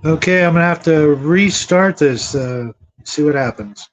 Okay, I'm gonna have to restart this. See what happens.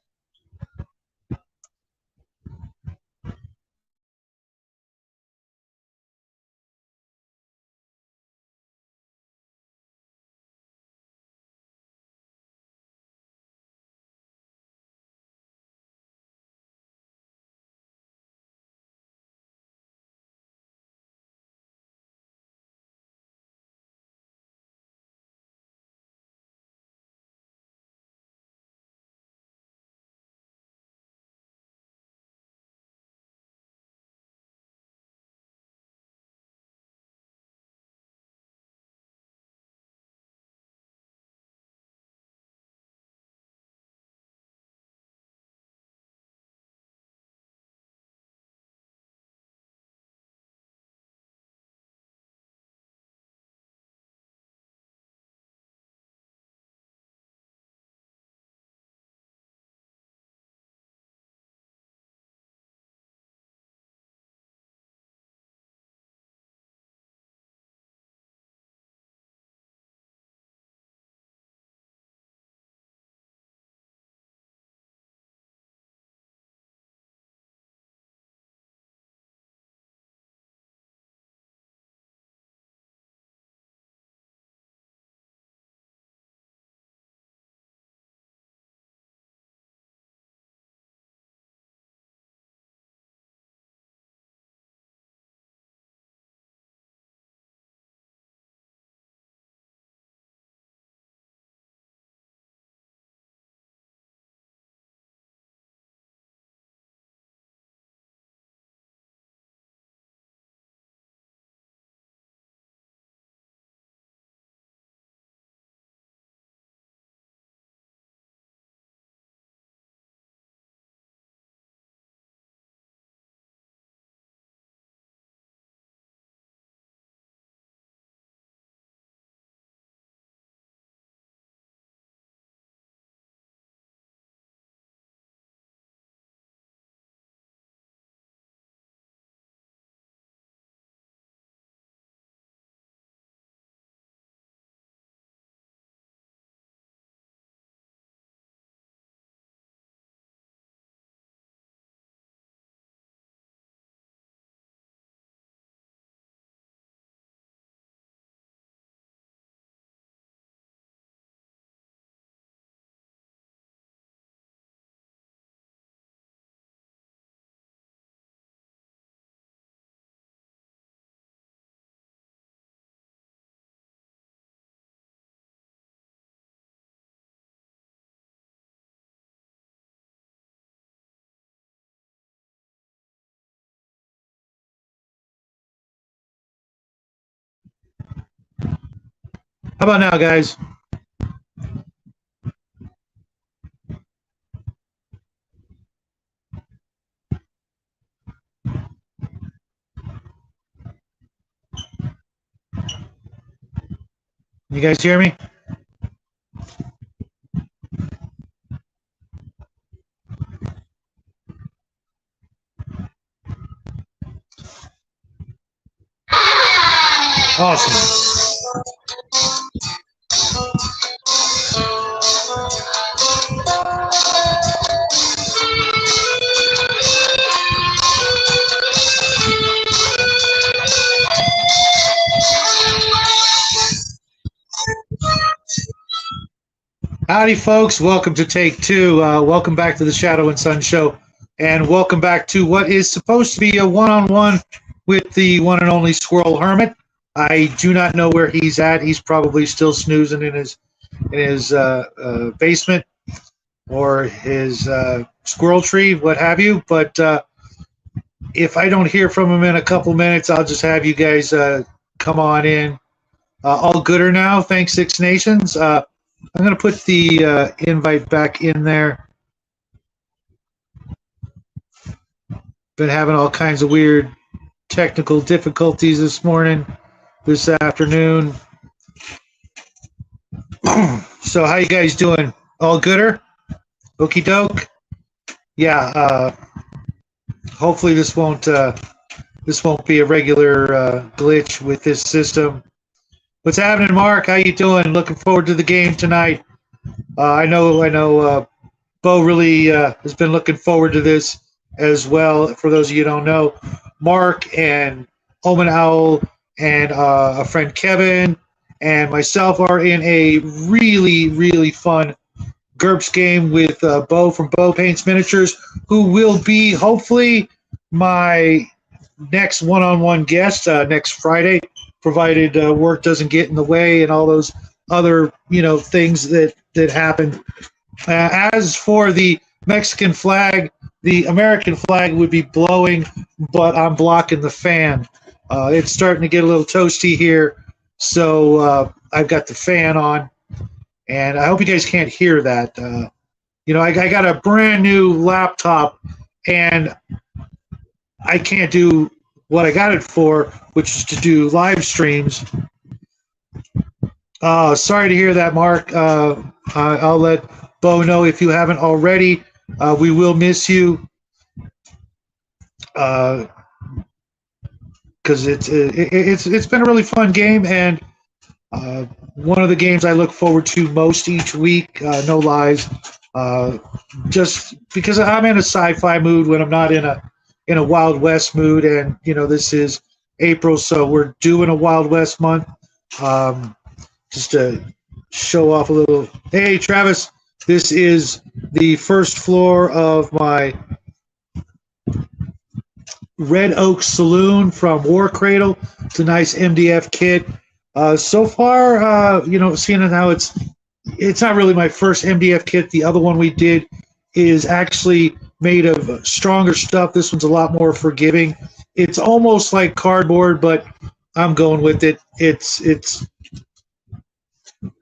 How about now, guys? You guys hear me? Awesome. Howdy, folks. Welcome to Take Two. Welcome back to the Shadow and Sun Show. And welcome back to what is supposed to be a one-on-one with the one and only Squirrel Hermit. I do not know where he's at. He's probably still snoozing in his basement or his squirrel tree, what have you. But if I don't hear from him in a couple minutes, I'll just have you guys come on in. All gooder now. Thanks, Six Nations. I'm going to put the invite back in there. Been having all kinds of weird technical difficulties this afternoon. So how you guys doing? All gooder? Okie doke? Yeah, hopefully this won't be a regular glitch with this system. What's happening, Mark? How you doing? Looking forward to the game tonight. I know. Bo really has been looking forward to this as well. For those of you who don't know, Mark and Omen Owl and a friend Kevin and myself are in a really, really fun GURPS game with Bo from Bo Paints Miniatures, who will be hopefully my next one-on-one guest next Friday, provided work doesn't get in the way and all those other things that happen. As for the Mexican flag, the American flag would be blowing, but I'm blocking the fan. It's starting to get a little toasty here, so I've got the fan on, and I hope you guys can't hear that. I got a brand new laptop, and I can't do what I got it for, which is to do live streams. Sorry to hear that, Mark. I'll let Bo know if you haven't already. We will miss you because it's been a really fun game, and one of the games I look forward to most each week. No lies, just because I'm in a sci-fi mood when I'm not in a Wild West mood, and this is April, so we're doing a Wild West month. Just to show off a little. Hey, Travis. This is the first floor of my Red Oak Saloon from War Cradle. It's a nice MDF kit. So far, seeing how it's not really my first MDF kit. The other one we did is actually made of stronger stuff. This one's a lot more forgiving. It's almost like cardboard, but I'm going with it. It's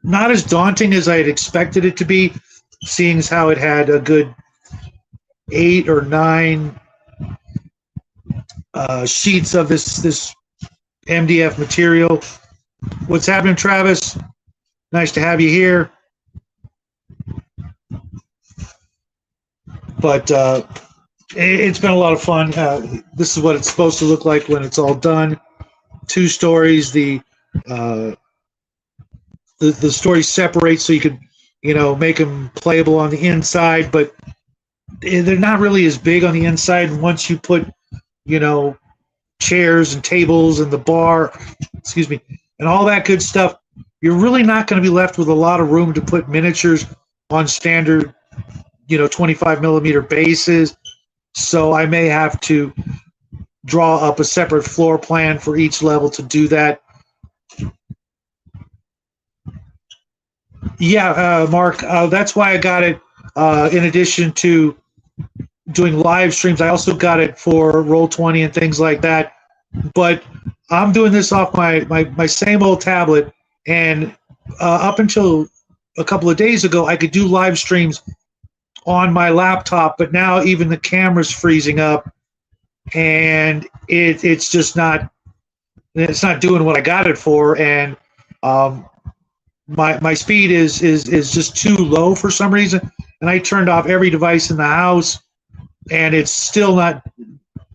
not as daunting as I had expected it to be, seeing as how it had a good 8 or 9 sheets of this MDF material. What's happening, Travis? Nice to have you here. But it's been a lot of fun. This is what it's supposed to look like when it's all done. 2 stories. The story separates so you could make them playable on the inside, but they're not really as big on the inside. Once you put chairs and tables and the bar, and all that good stuff, you're really not going to be left with a lot of room to put miniatures on standard 25 millimeter bases. So I may have to draw up a separate floor plan for each level to do that. Yeah, Mark, that's why I got it. In addition to doing live streams, I also got it for Roll20 and things like that. But I'm doing this off my same old tablet, and up until a couple of days ago, I could do live streams on my laptop, but now even the camera's freezing up, and it's just not doing what I got it for, and my speed is just too low for some reason, and I turned off every device in the house, and it's still not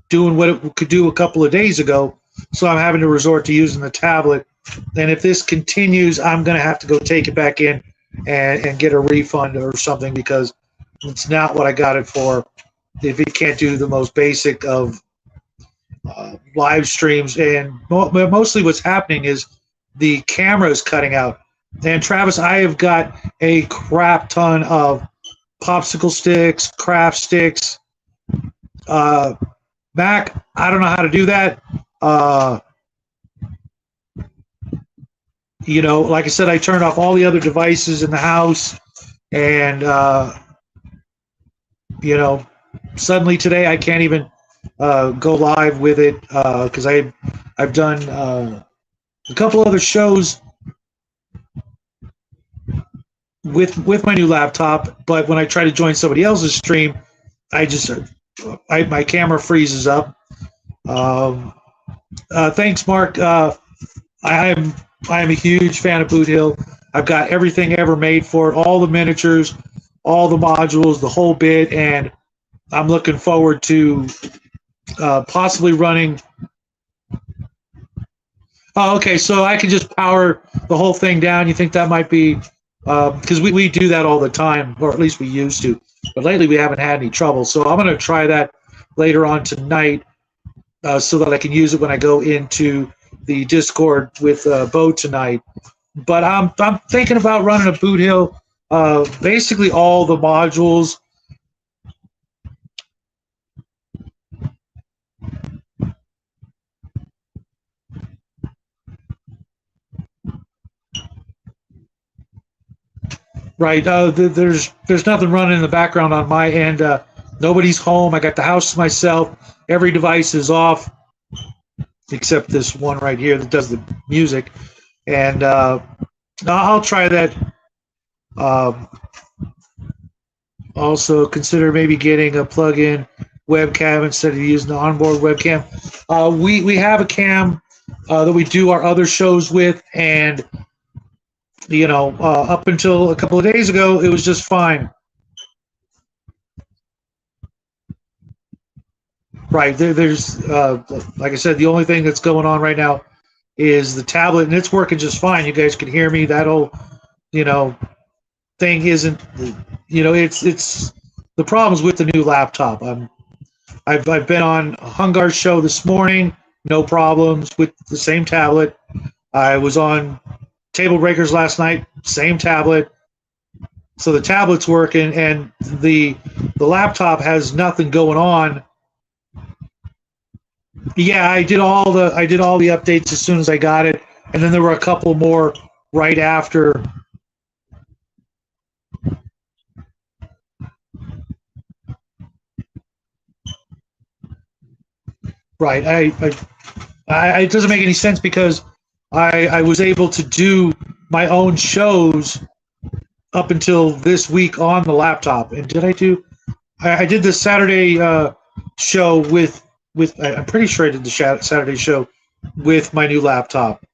doing what it could do a couple of days ago. So I'm having to resort to using the tablet. And if this continues, I'm going to have to go take it back in and get a refund or something, because it's not what I got it for. If it can't do the most basic of live streams, and mostly what's happening is the camera is cutting out. And Travis, I have got a crap ton of popsicle sticks, craft sticks. Mac, I don't know how to do that. Like I said, I turned off all the other devices in the house, and suddenly today I can't even go live with it because I've done a couple other shows with my new laptop, but when I try to join somebody else's stream, my camera freezes up. Thanks, Mark. I am a huge fan of Boot Hill. I've got everything ever made for it, all the miniatures, all the modules, the whole bit, and I'm looking forward to possibly running Oh, okay. So I can just power the whole thing down. You think that might be because we do that all the time, or at least we used to. But lately we haven't had any trouble. So I'm going to try that later on tonight so that I can use it when I go into the Discord with Bo tonight. But I'm thinking about running a boot hill. Basically, all the modules. Right. There's nothing running in the background on my end. Nobody's home. I got the house to myself. Every device is off except this one right here that does the music. And I'll try that. Um, Also, consider maybe getting a plug-in webcam instead of using the onboard webcam. We have a cam that we do our other shows with, and up until a couple of days ago, it was just fine. Right there's like I said, the only thing that's going on right now is the tablet, and it's working just fine. You guys can hear me. That whole you know thing isn't it's the problems with the new laptop. I've been on Hungar's show this morning, no problems with the same tablet. I was on Table Breakers last night, same tablet. So the tablet's working, and the laptop has nothing going on. Yeah, I did all the updates as soon as I got it, and then there were a couple more right after. Right, it doesn't make any sense because I was able to do my own shows up until this week on the laptop. And did I do? I did the Saturday show with. I'm pretty sure I did the Saturday show with my new laptop.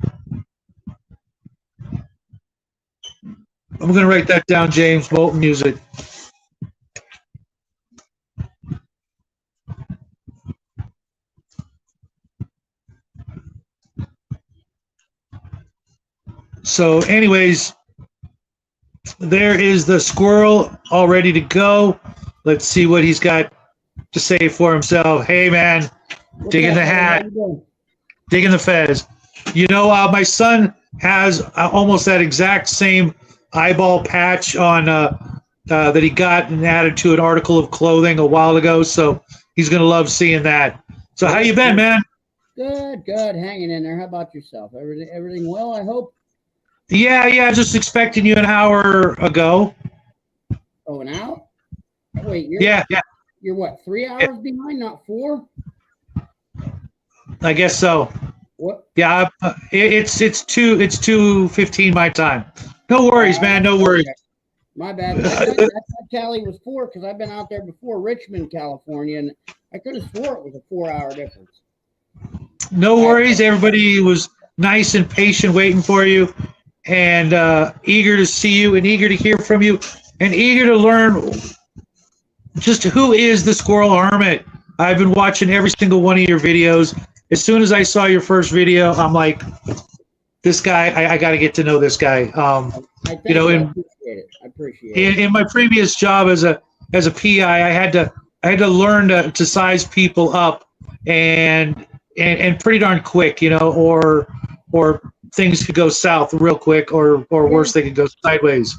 I'm going to write that down, James. Molten music. So, anyways, there is the squirrel all ready to go. Let's see what he's got to say for himself. Hey, man, digging the hat, digging the fez. My son has almost that exact same eyeball patch on that he got and added to an article of clothing a while ago. So he's gonna love seeing that. So how you been, man? Good, hanging in there. How about yourself? Everything well, I hope. Yeah. Just expecting you an hour ago. Oh, an hour? Wait, yeah. You're what? 3 hours behind, not 4? I guess so. What? Yeah, it's 2:15 my time. No worries, man. No worries. Okay. My bad. I thought tally was 4 because I've been out there before, Richmond, California, and I could have swore it was a 4-hour difference. No worries. Everybody was nice and patient waiting for you, and eager to see you, and eager to hear from you, and eager to learn just who is the Squirrel Hermit. I've been watching every single one of your videos. As soon as I saw your first video, I'm like, this guy, I got to get to know this guy. I appreciate it. In my previous job as a PI, I had to learn to size people up and pretty darn quick, or things could go south real quick, or worse, they could go sideways.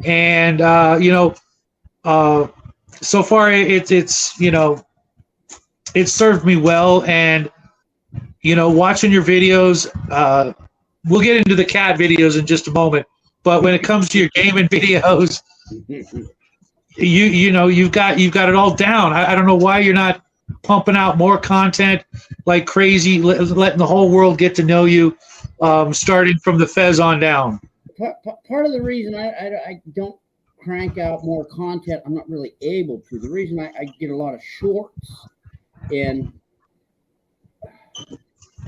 And so far it's served me well. And watching your videos, we'll get into the cat videos in just a moment, but when it comes to your gaming videos, you've got it all down. I don't know why you're not pumping out more content like crazy, letting the whole world get to know you, starting from the Fez on down. Part of the reason I don't crank out more content, I'm not really able to. The reason I get a lot of shorts, and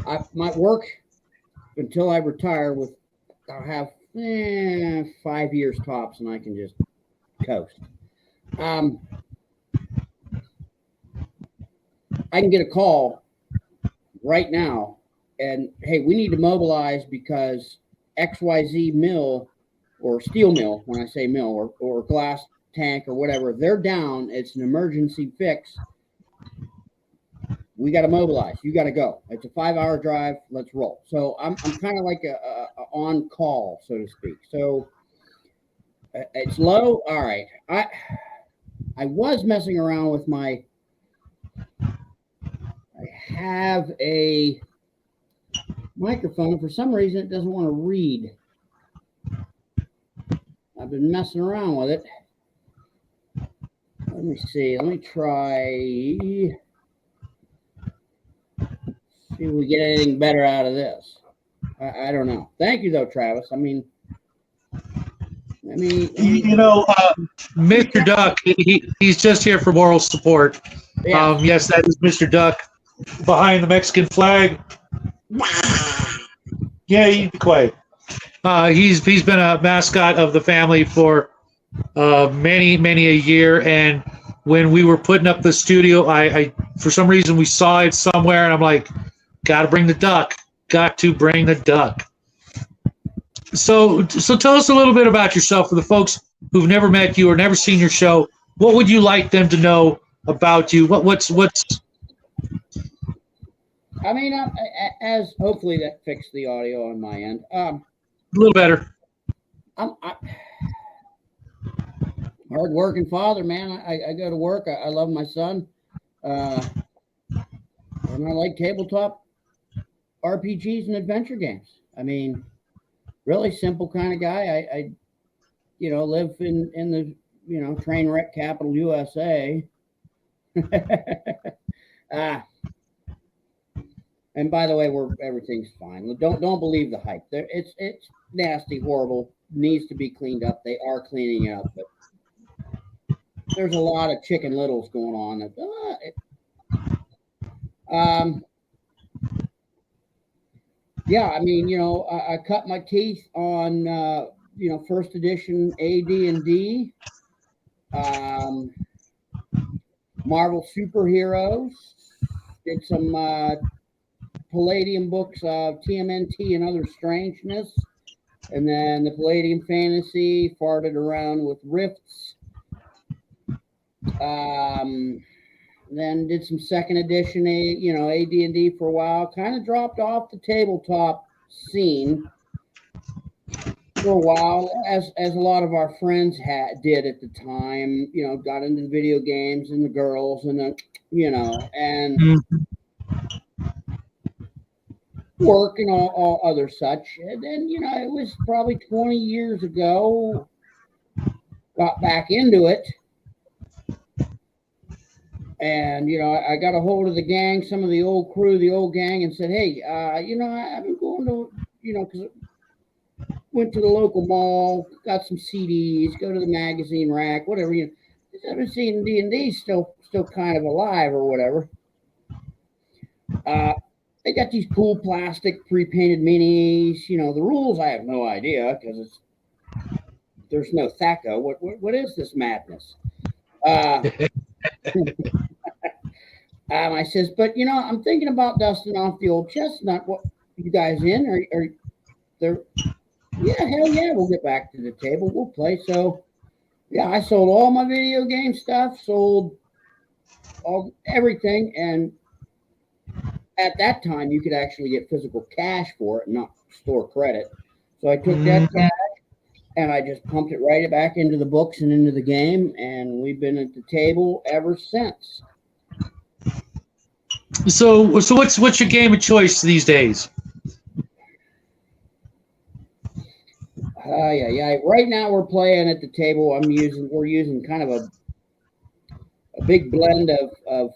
I might work until I retire with, I'll have 5 years tops, and I can just coast. I can get a call right now and hey, we need to mobilize because XYZ mill or steel mill, when I say mill, or glass tank or whatever, they're down. It's an emergency fix. We got to mobilize. You got to go. It's a 5-hour drive. Let's roll. So I'm kind of like a on call, so to speak. So it's low. All right. I was messing around with I have a microphone. For some reason, it doesn't want to read. I've been messing around with it. Let me see. Let me try. See if we get anything better out of this. I don't know. Thank you, though, Travis. I mean, Mr. Duck, he's just here for moral support. Yeah. Yes, that is Mr. Duck behind the Mexican flag. Yeah, you be quiet. He's been a mascot of the family for many a year, and when we were putting up the studio, I for some reason we saw it somewhere, and I'm like, got to bring the duck. Got to bring the duck. So tell us a little bit about yourself for the folks who've never met you or never seen your show. What would you like them to know about you? What's I mean, as hopefully that fixed the audio on my end. A little better. I'm hard-working father, man. I go to work. I love my son, and I like tabletop RPGs and adventure games. I mean, really simple kind of guy. I live in the train wreck capital USA. And by the way, everything's fine. Don't believe the hype. It's nasty, horrible. Needs to be cleaned up. They are cleaning it up, but there's a lot of Chicken Littles going on. Yeah, I mean, I cut my teeth on first edition AD&D, Marvel superheroes. Did some Palladium books of TMNT and Other Strangeness, and then the Palladium Fantasy, farted around with Rifts. Then did some second edition, AD&D for a while. Kind of dropped off the tabletop scene for a while, as a lot of our friends did at the time. Got into the video games and the girls and and work and all other such. And then it was probably 20 years ago. Got back into it. And, I got a hold of the gang, some of the old crew, the old gang, and said, hey, I've been going to, because I went to the local mall, got some CDs, go to the magazine rack, whatever. I've been seeing D&D still kind of alive or whatever. They got these cool plastic pre-painted minis. The rules, I have no idea because there's no THACO. What is this madness? I says, but I'm thinking about dusting off the old chestnut. What you guys in? Are there? Yeah, hell yeah, we'll get back to the table. We'll play. So yeah, I sold all my video game stuff, sold everything, and at that time you could actually get physical cash for it, not store credit. So I took that cash and I just pumped it right back into the books and into the game, and we've been at the table ever since. So what's your game of choice these days? Yeah. Right now we're playing at the table. We're using kind of a big blend of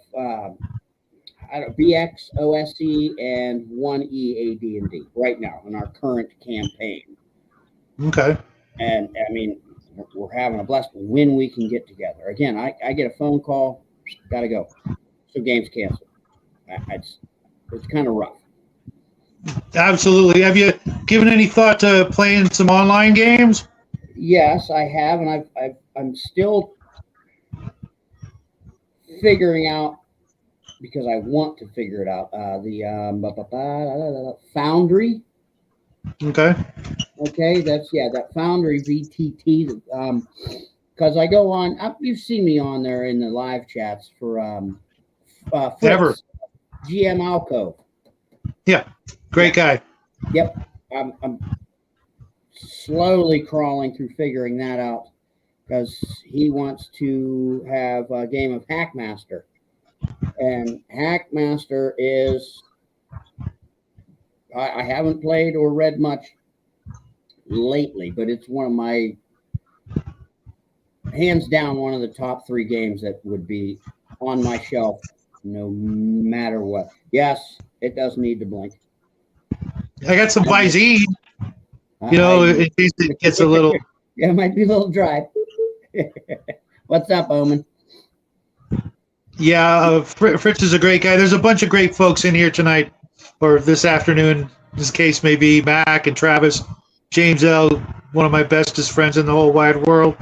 BX, OSE, and 1E AD&D right now in our current campaign. Okay. And I mean, we're having a blast when we can get together. Again, I get a phone call, gotta go. So game's canceled. It's kind of rough. Absolutely. Have you given any thought to playing some online games? Yes, I have, and I'm still figuring out because I want to figure it out. Foundry. Okay. Okay, that Foundry VTT. Because I go on, you've seen me on there in the live chats for Ever. Fritz, GM Alco. Yeah. Great guy. Yep. I'm slowly crawling through figuring that out because he wants to have a game of Hackmaster. And Hackmaster is, I haven't played or read much lately, but it's one of my, hands down, one of the top 3 games that would be on my shelf no matter what. Yes, it does need to blink. I got some Visine, in case it gets a little. Yeah, it might be a little dry. What's up, Omen? Yeah, Fritz is a great guy. There's a bunch of great folks in here tonight, or this afternoon, this case may be. Mac and Travis, James L., one of my bestest friends in the whole wide world.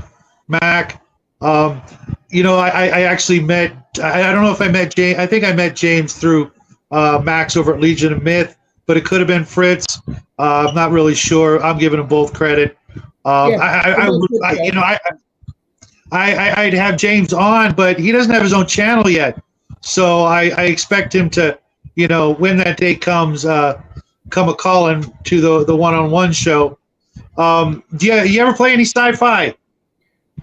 Mac, I actually met, I don't know if I met James, I think I met James through Max over at Legion of Myth, but it could have been Fritz. I'm not really sure. I'm giving them both credit. I'd have James on, but he doesn't have his own channel yet. So I expect him to, when that day comes, come a calling to the one-on-one show. Do you ever play any sci-fi?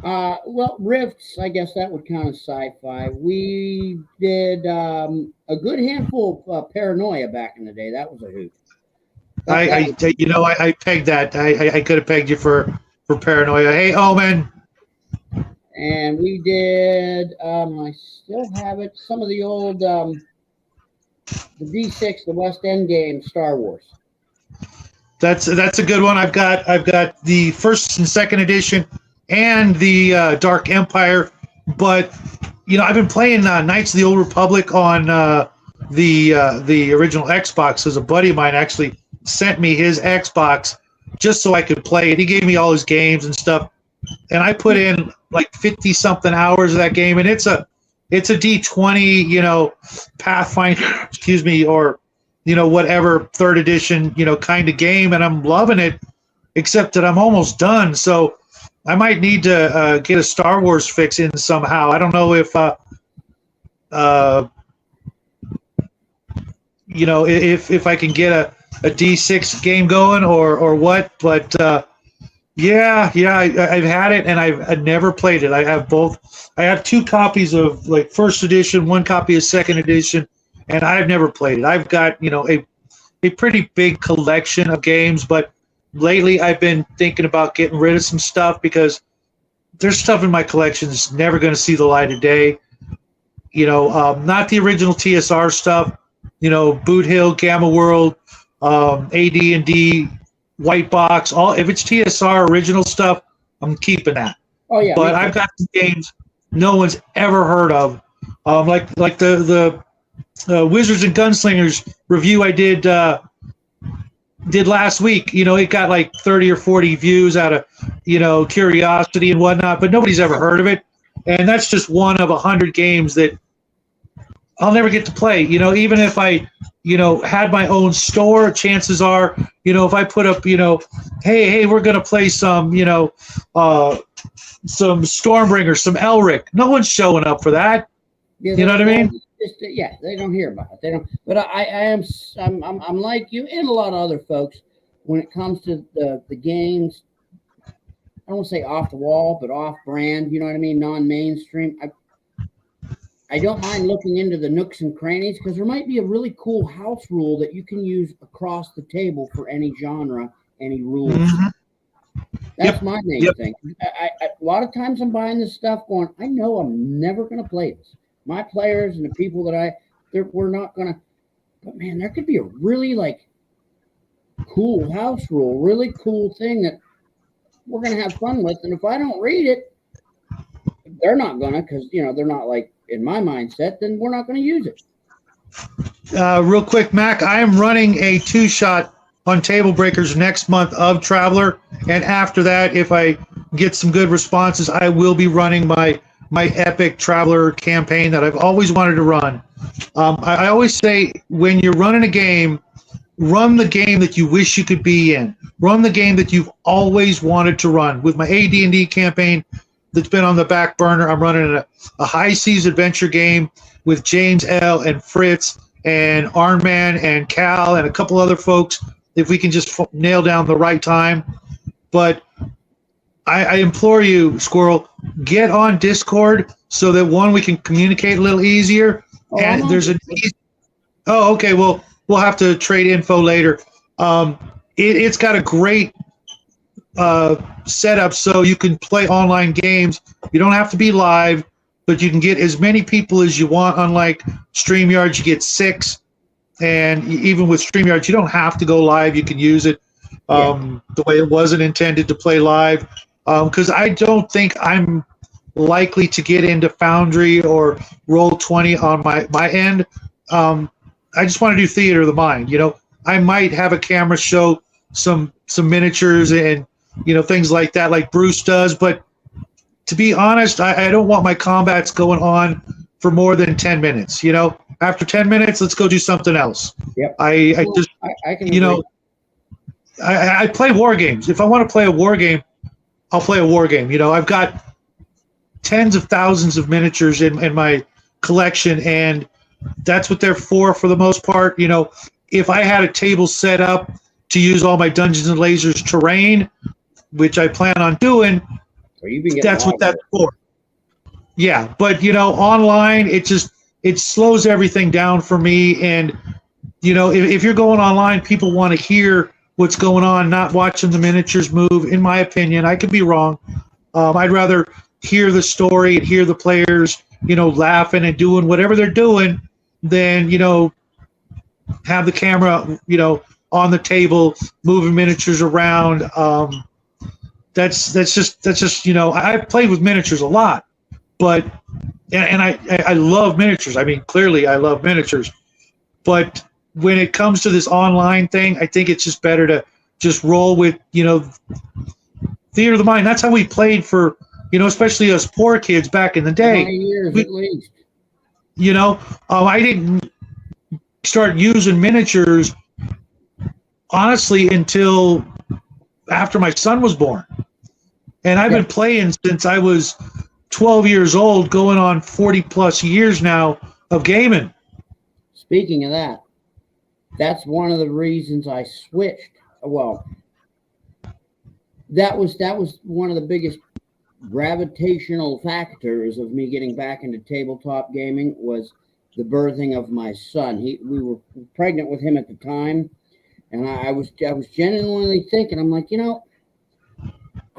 Well, Rifts, I guess that would count as sci-fi. We did a good handful of Paranoia back in the day. That was a hoot. I pegged that. I could have pegged you for Paranoia. Hey, Omen. And we did, I still have it, some of the old, the D6, the West End game, Star Wars. That's a good one. I've got the first and second edition and the Dark Empire, but I've been playing Knights of the Old Republic on the original Xbox. Because a buddy of mine actually sent me his Xbox just so I could play it. He gave me all his games and stuff, and I put in like 50 something hours of that game, and it's a D20 Pathfinder, excuse me, or whatever third edition kind of game, and I'm loving it, except that I'm almost done. So I might need to get a Star Wars fix in somehow. I don't know if if I can get a D6 game going or what, but I've had it and I've never played it. I have both. I have 2 copies of like first edition, 1 copy of second edition, and I've never played it. I've got a pretty big collection of games, but lately I've been thinking about getting rid of some stuff because there's stuff in my collection that's never going to see the light of day. Not the original TSR stuff. Boot Hill, Gamma World, AD&D, White Box, all. If it's TSR original stuff, I'm keeping that. Oh yeah. But I've got some games no one's ever heard of, like the Wizards and Gunslingers review I did last week. It got like 30 or 40 views out of curiosity and whatnot, but nobody's ever heard of it, and that's just one of 100 games that I'll never get to play. Even if I had my own store, chances are, if I put up, hey, we're going to play some, some Stormbringer, some Elric. No one's showing up for that. Yeah, you know what I mean? They don't hear about it. They don't. But I'm like you and a lot of other folks when it comes to the games. I don't want to say off the wall, but off brand. You know what I mean? Non-mainstream. I don't mind looking into the nooks and crannies because there might be a really cool house rule that you can use across the table for any genre, any rules. Mm-hmm. That's my main thing. A lot of times I'm buying this stuff going, I know I'm never going to play this. My players and the people that we're not going to, but man, there could be a really cool house rule, really cool thing that we're going to have fun with. And if I don't read it, they're not going to, because, they're not in my mindset, then we're not going to use it. Real quick, Mac, I am running a 2-shot on Table Breakers next month of Traveler, and after that, if I get some good responses, I will be running my epic Traveler campaign that I've always wanted to run. I always say when you're running a game, run the game that you wish you could be in. Run the game that you've always wanted to run. With my AD&D campaign that's been on the back burner, I'm running a high seas adventure game with James L. and Fritz and Arnman and Cal and a couple other folks, if we can just nail down the right time. But I implore you, Squirrel, get on Discord so that, one, we can communicate a little easier. Oh, And there's oh, okay. Well, we'll have to trade info later. It's got a great setup so you can play online games. You don't have to be live, but you can get as many people as you want. Unlike StreamYard, you get 6. And even with StreamYard, you don't have to go live. You can use it the way it wasn't intended to play live. Because I don't think I'm likely to get into Foundry or Roll20 on my end. I just want to do theater of the mind. I might have a camera show some miniatures and things like that, like Bruce does. But to be honest, I don't want my combats going on for more than 10 minutes. After 10 minutes, let's go do something else. Yep. I can. I play war games. If I want to play a war game, I'll play a war game. I've got tens of thousands of miniatures in my collection, and that's what they're for the most part. If I had a table set up to use all my Dungeons and Lasers terrain, which I plan on doing, that's what that's for. Yeah, but online, it slows everything down for me. And if you're going online, people want to hear what's going on, not watching the miniatures move. In my opinion, I could be wrong. I'd rather hear the story and hear the players, laughing and doing whatever they're doing than, have the camera, on the table, moving miniatures around. That's just, I've played with miniatures a lot, but, and I love miniatures. I mean, clearly I love miniatures, but when it comes to this online thing, I think it's just better to just roll with, theater of the mind. That's how we played for, especially us poor kids back in the day. 20 years at least. I didn't start using miniatures, honestly, until after my son was born. And I've been playing since I was 12 years old, going on 40 plus years now of gaming. Speaking of that, that's one of the reasons I switched. Well, that was one of the biggest gravitational factors of me getting back into tabletop gaming was the birthing of my son. We were pregnant with him at the time, and I was genuinely thinking, I'm like, I'm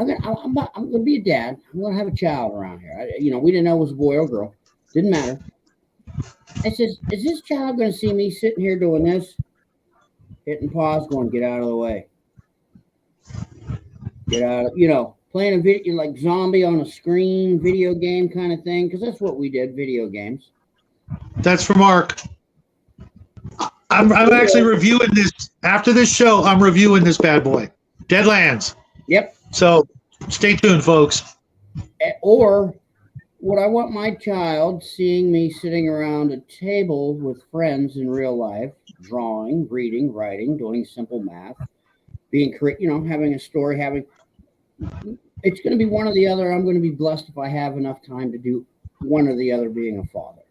gonna be a dad. I'm gonna have a child around here. We didn't know it was a boy or girl. Didn't matter. I said, is this child gonna see me sitting here doing this? Hitting pause, going, get out of the way. Get out of, playing a video like zombie on a screen, video game kind of thing, because that's what we did, video games. That's for Mark. I'm actually reviewing this after this show. I'm reviewing this bad boy, Deadlands. Yep. So stay tuned, folks. Or would I want my child seeing me sitting around a table with friends in real life, drawing, reading, writing, doing simple math, being having a story, it's going to be one or the other. I'm going to be blessed if I have enough time to do one or the other, being a father.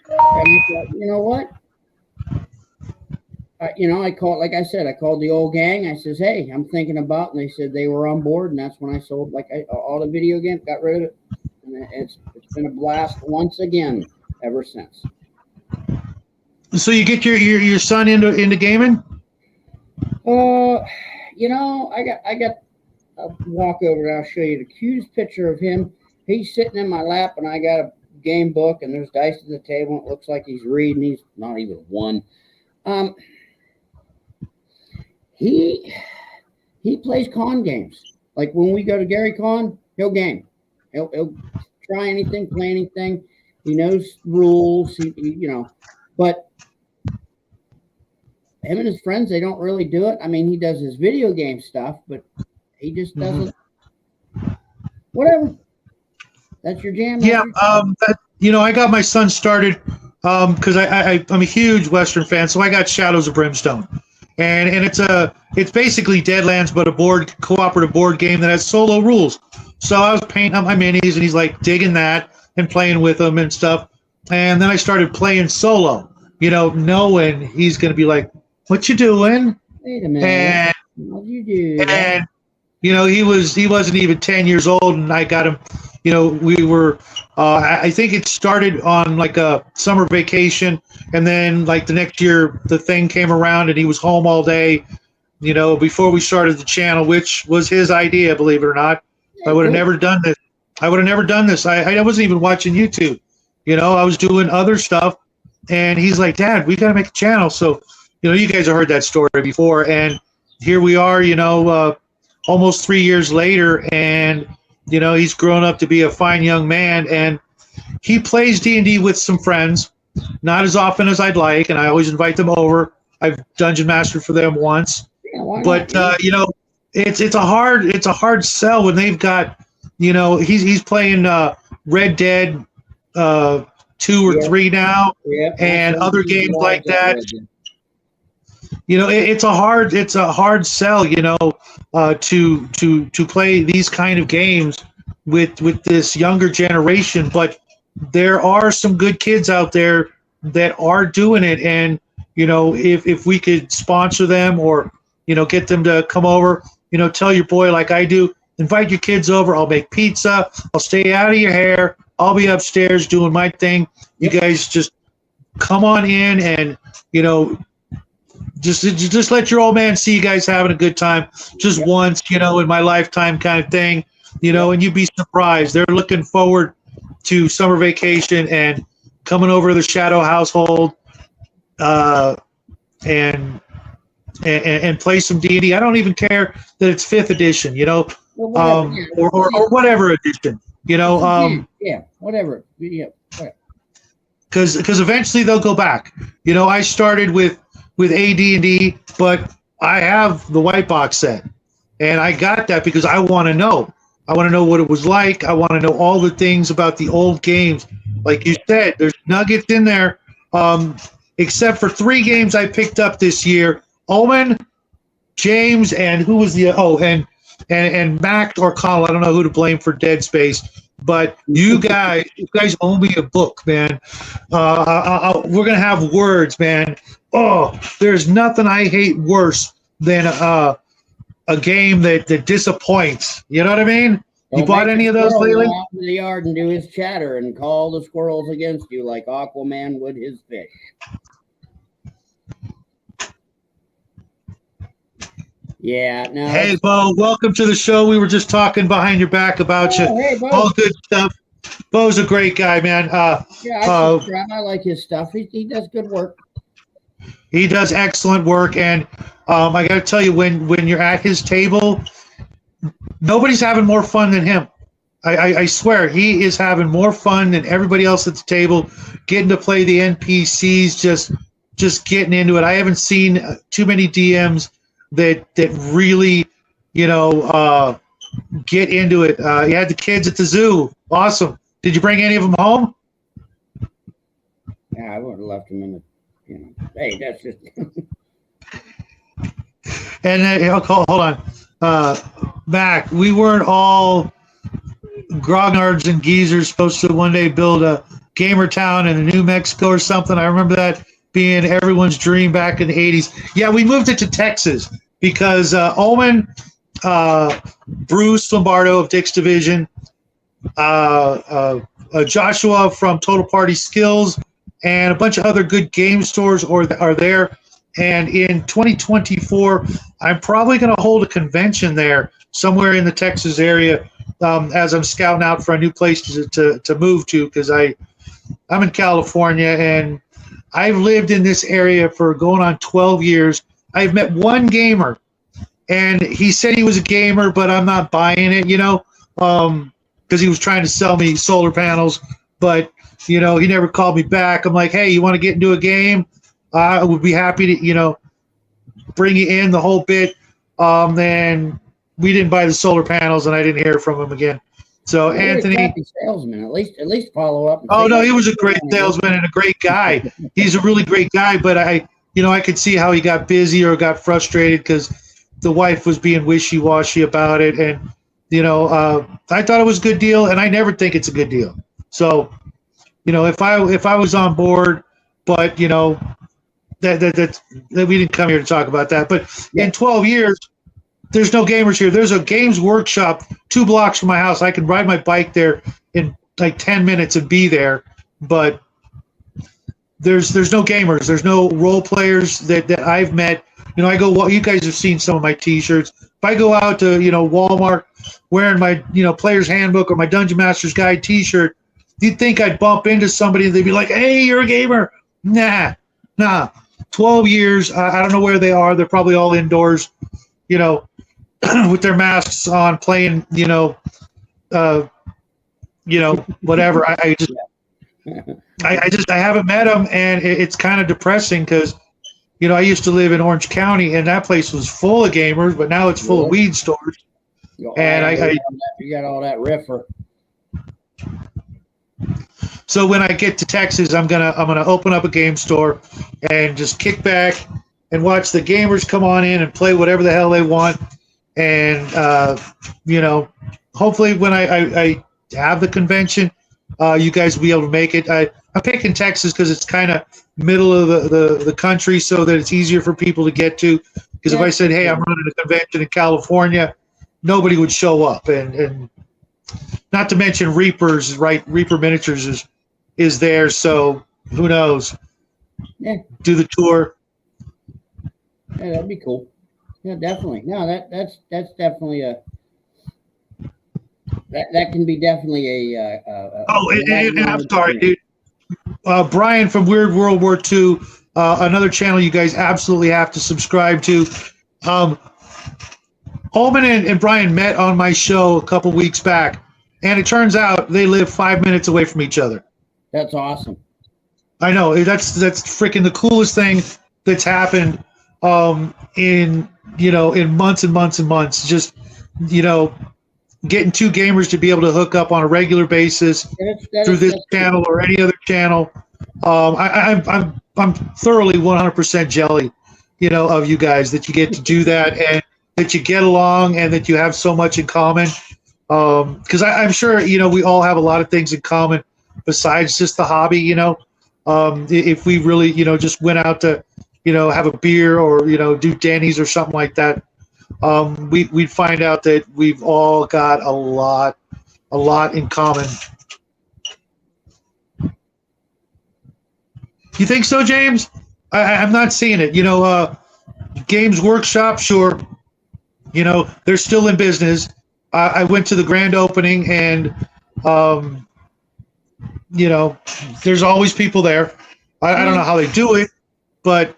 And you know what? I called, like I said, I called the old gang. I says, hey, I'm thinking about, and they said they were on board, and that's when I sold all the video games, got rid of it, and it's been a blast once again ever since. So you get your son into gaming? I got a walk over and I'll show you the cutest picture of him. He's sitting in my lap, and I got a game book, and there's dice at the table. And it looks like he's reading. He's not even one. He plays con games. Like when we go to Gary Con, he'll game. He'll try anything, play anything. He knows rules. But him and his friends, they don't really do it. I mean, he does his video game stuff, but he just doesn't. Whatever. That's your jam. Yeah. I got my son started because I'm a huge Western fan, so I got Shadows of Brimstone, and it's basically Deadlands but a cooperative board game that has solo rules. So I was painting up my minis, and he's like digging that and playing with them and stuff. And then I started playing solo, knowing he's going to be like, "What you doing?" Wait a minute. And What'd you do? and he wasn't even 10 years old, and I got him. We were. I think it started on like a summer vacation, and then like the next year the thing came around, and he was home all day. Before we started the channel, which was his idea, believe it or not. I would have never done this. I wasn't even watching YouTube. I was doing other stuff, and he's like, "Dad, we got to make a channel." So, you guys have heard that story before, and here we are. Almost 3 years later, and he's grown up to be a fine young man, and he plays D&D with some friends, not as often as I'd like, and I always invite them over. I've dungeon mastered for them once, but it's a hard sell when they've got he's playing Red Dead 2 or 3 now, and other games like that. It's a hard sell, to play these kind of games with this younger generation. But there are some good kids out there that are doing it, and if we could sponsor them or get them to come over, tell your boy like I do, invite your kids over. I'll make pizza. I'll stay out of your hair. I'll be upstairs doing my thing. You guys just come on in and just let your old man see you guys having a good time just once, in my lifetime kind of thing, and you'd be surprised. They're looking forward to summer vacation and coming over to the Shadow household and play some D&D. I don't even care that it's 5th edition, or whatever edition, whatever. Because eventually they'll go back. I started with AD&D, but I have the white box set, and I got that because I want to know. I want to know what it was like. I want to know all the things about the old games. Like you said, there's nuggets in there, except for 3 games I picked up this year. Owen, James, and who was the and Mac or Connell. I don't know who to blame for Dead Space. But you guys owe me a book, man. We're gonna have words, man. Oh, there's nothing I hate worse than a game that disappoints. You know what I mean? You bought any of those lately? Go out in the yard and do his chatter and call the squirrels against you like Aquaman would his fish. Yeah. No. Hey, Bo, welcome to the show. We were just talking behind your back about you. Hey, Bo. All good stuff. Bo's a great guy, man. I like his stuff. He does good work. He does excellent work, and I got to tell you, when you're at his table, nobody's having more fun than him. I swear, he is having more fun than everybody else at the table, getting to play the NPCs, just getting into it. I haven't seen too many DMs that really, get into it. You had the kids at the zoo. Awesome. Did you bring any of them home? Yeah, I would have left them in the, hey, that's just. And hold on. Mac, we weren't all grognards and geezers supposed to one day build a gamer town in New Mexico or something. I remember that being everyone's dream back in the 80s. Yeah, we moved it to Texas because Owen, Bruce Lombardo of Dick's Division, Joshua from Total Party Skills, and a bunch of other good game stores are there. And in 2024, I'm probably going to hold a convention there somewhere in the Texas area as I'm scouting out for a new place to move to, because I'm in California and I've lived in this area for going on 12 years. I've met one gamer, and he said he was a gamer, but I'm not buying it, because he was trying to sell me solar panels, but, he never called me back. I'm like, hey, you want to get into a game? I would be happy to, bring you in the whole bit. Then we didn't buy the solar panels, and I didn't hear from him again. So Well, you're a Anthony, crappy salesman. At least follow up. And oh say, no, hey, he was a great salesman and a great guy. He's a really great guy, but I could see how he got busy or got frustrated because the wife was being wishy-washy about it, and I thought it was a good deal, and I never think it's a good deal. So, if I was on board, but that we didn't come here to talk about that. But Yeah. in 12 years, there's no gamers here. There's a games workshop 2 blocks from my house. I can ride my bike there in like 10 minutes and be there. But there's no gamers. There's no role players that I've met. I go. You guys have seen some of my T-shirts. If I go out to Walmart wearing my Player's Handbook or my Dungeon Master's Guide T-shirt, you'd think I'd bump into somebody and they'd be like, "Hey, you're a gamer." Nah. 12 years. I don't know where they are. They're probably all indoors, with their masks on, playing, whatever. I haven't met them, and it's kind of depressing because, I used to live in Orange County, and that place was full of gamers, but now it's full of weed stores. And you got all that riffer. So when I get to Texas, I'm gonna open up a game store and just kick back and watch the gamers come on in and play whatever the hell they want. And hopefully when I have the convention, you guys will be able to make it. I'm picking Texas because it's kind of middle of the country, so that it's easier for people to get to. Because if I said, "Hey, I'm running a convention in California," nobody would show up. And not to mention Reapers, right? Reaper Miniatures is there, so who knows? Yeah. Do the tour. Yeah, that'd be cool. Yeah, definitely. No, that's definitely that can be definitely a and I'm sorry, dude. Brian from Weird World War II, another channel you guys absolutely have to subscribe to. Holman and Brian met on my show a couple weeks back, and it turns out they live 5 minutes away from each other. That's awesome. I know, that's freaking the coolest thing that's happened in months and months and months. Just getting 2 gamers to be able to hook up on a regular basis through this channel or any other channel. I'm thoroughly 100% jelly, of you guys that you get to do that and that you get along and that you have so much in common. Because I'm sure we all have a lot of things in common besides just the hobby. If we really just went out to have a beer or do Denny's or something like that. We'd find out that we've all got a lot in common. You think so, James? I'm not seeing it. Games Workshop, sure. They're still in business. I went to the grand opening, and there's always people there. I don't know how they do it, but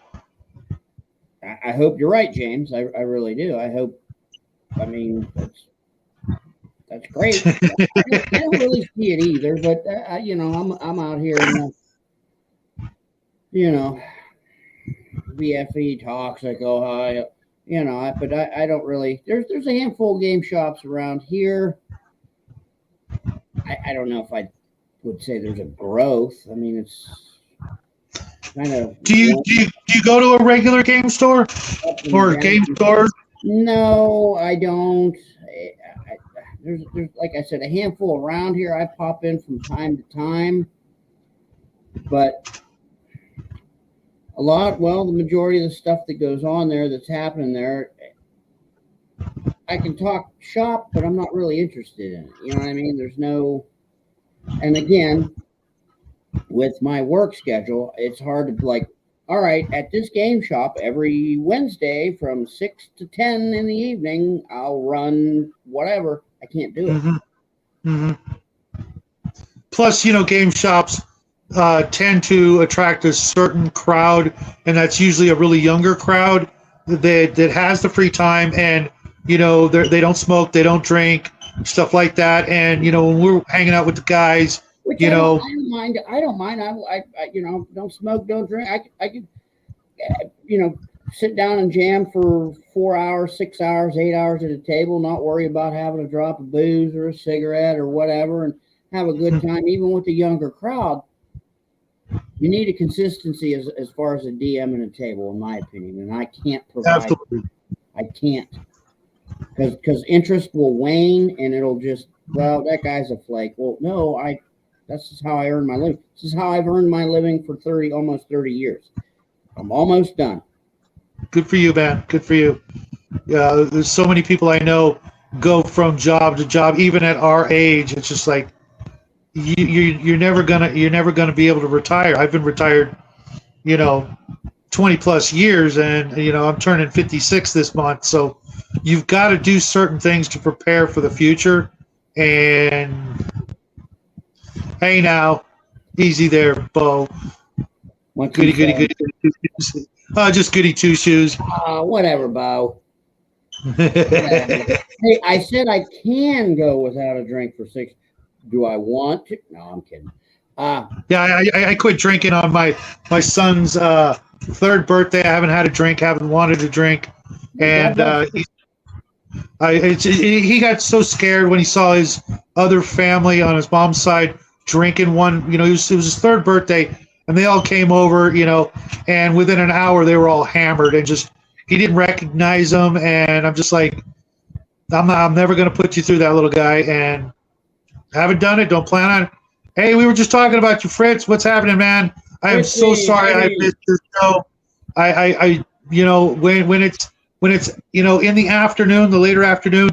I hope you're right, James. I really do. I hope. I mean, that's great. I don't really see it either, but I'm out here, VFE talks. I go high, but I don't really. There's a handful of game shops around here. I don't know if I would say there's a growth. I mean, it's kind of. Do you go to a regular game store or a game store? No, I don't. There's like I said, a handful around here. I pop in from time to time, but the majority of the stuff that goes on there, that's happening there, I can talk shop, but I'm not really interested in it. You know what I mean? There's no, and again, with my work schedule, it's hard to all right, at this game shop every Wednesday from 6 to 10 in the evening, I'll run whatever. I can't do it. Mm-hmm. Mm-hmm. Plus, game shops tend to attract a certain crowd, and that's usually a really younger crowd that has the free time, and they don't smoke, they don't drink, stuff like that. And when we're hanging out with the guys, which I don't mind. I don't mind. I don't smoke, don't drink. I could, sit down and jam for 4 hours, 6 hours, 8 hours at a table, not worry about having a drop of booze or a cigarette or whatever, and have a good time, even with the younger crowd. You need a consistency as far as a DM and a table, in my opinion, and I can't provide. Absolutely. I can't, because interest will wane and it'll just, well, that guy's a flake. Well, no, that's just how I earn my living. This is how I've earned my living for almost 30 years. I'm almost done. Good for you, man. Good for you. There's so many people I know go from job to job, even at our age. It's just like you're never gonna be able to retire. I've been retired, 20 plus years, and I'm turning 56 this month. So you've got to do certain things to prepare for the future. And hey, now, easy there, Bo. Goody. Just goody two shoes. Whatever, Bo. Whatever. Hey, I said I can go without a drink for 6. Do I want to? No, I'm kidding. Yeah, I quit drinking on my son's 3rd birthday. I haven't had a drink, haven't wanted to drink, and he got so scared when he saw his other family on his mom's side drinking one. It was his 3rd birthday, and they all came over, and within an hour they were all hammered, and just he didn't recognize them, and I'm just like, I'm never going to put you through that, little guy, and haven't done it, don't plan on it. Hey, we were just talking about you, Fritz. What's happening, man? I am so sorry I missed your show. When it's in the afternoon, the later afternoon,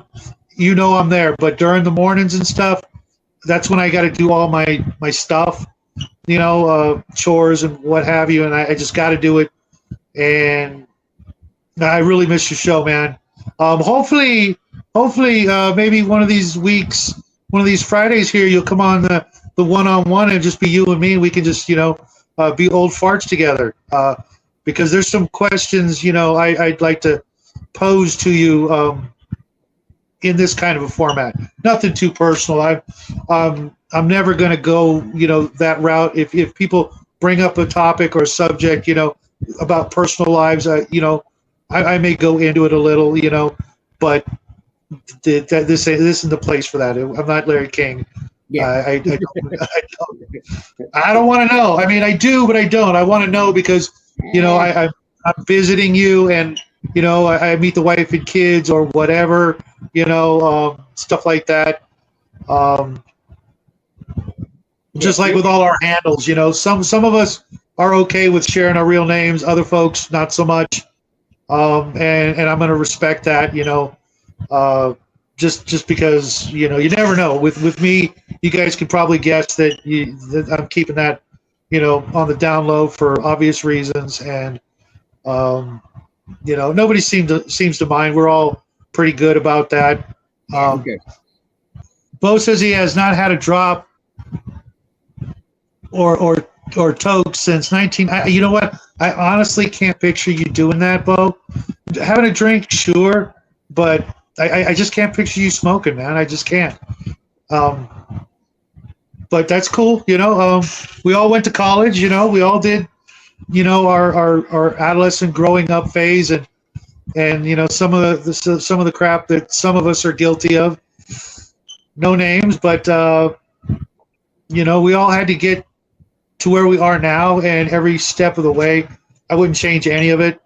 I'm there. But during the mornings and stuff, that's when I got to do all my stuff, chores and what have you, and I just got to do it. And I really miss your show, man. Hopefully, maybe one of these weeks, one of these Fridays here, you'll come on the one-on-one and just be you and me. And we can just, be old farts together. Because there's some questions, I'd like to pose to you in this kind of a format. Nothing too personal. I'm never going to go, that route. If people bring up a topic or a subject, about personal lives, I may go into it a little, but this isn't the place for that. I'm not Larry King. Yeah. I don't want to know. I mean, I do, but I don't. I want to know because, I'm visiting you, and, I meet the wife and kids or whatever, stuff like that. Just like with all our handles, some of us are okay with sharing our real names. Other folks, not so much. And I'm going to respect that, just because, you never know. With me, you guys can probably guess that I'm keeping that, on the down low for obvious reasons. And, nobody seems to mind. We're all pretty good about that. Okay. Bo says he has not had a drop or toke since 19. You know what? I honestly can't picture you doing that, Bo. Having a drink, sure, but I just can't picture you smoking, man. I just can't. But that's cool, we all went to college, we all did, our adolescent growing up phase, and some of the crap that some of us are guilty of. No names, but we all had to get to where we are now, and every step of the way, I wouldn't change any of it,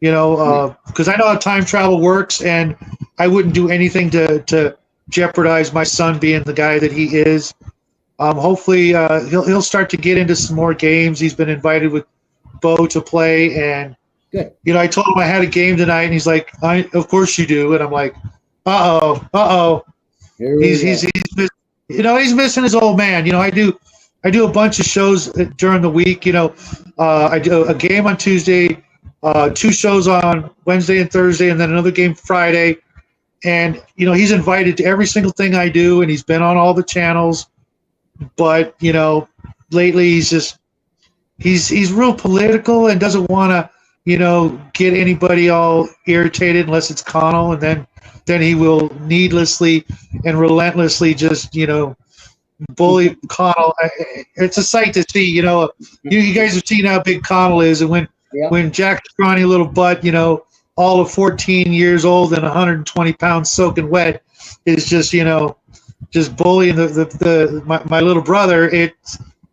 because I know how time travel works, and I wouldn't do anything to jeopardize my son being the guy that he is. Hopefully, he'll start to get into some more games. He's been invited with Bo to play, and good. I told him I had a game tonight, and he's like, "Of course you do," and I'm like, "Uh oh." He's missing his old man. I do a bunch of shows during the week. I do a game on Tuesday, 2 shows on Wednesday and Thursday, and then another game Friday. And he's invited to every single thing I do, and he's been on all the channels. But lately he's real political and doesn't want to get anybody all irritated unless it's Connell, and then he will needlessly and relentlessly just bully Connell. It's a sight to see. You guys have seen how big Connell is, and Yep. when Jack's scrawny little butt, all of 14 years old and 120 pounds soaking wet is just, just bullying my little brother.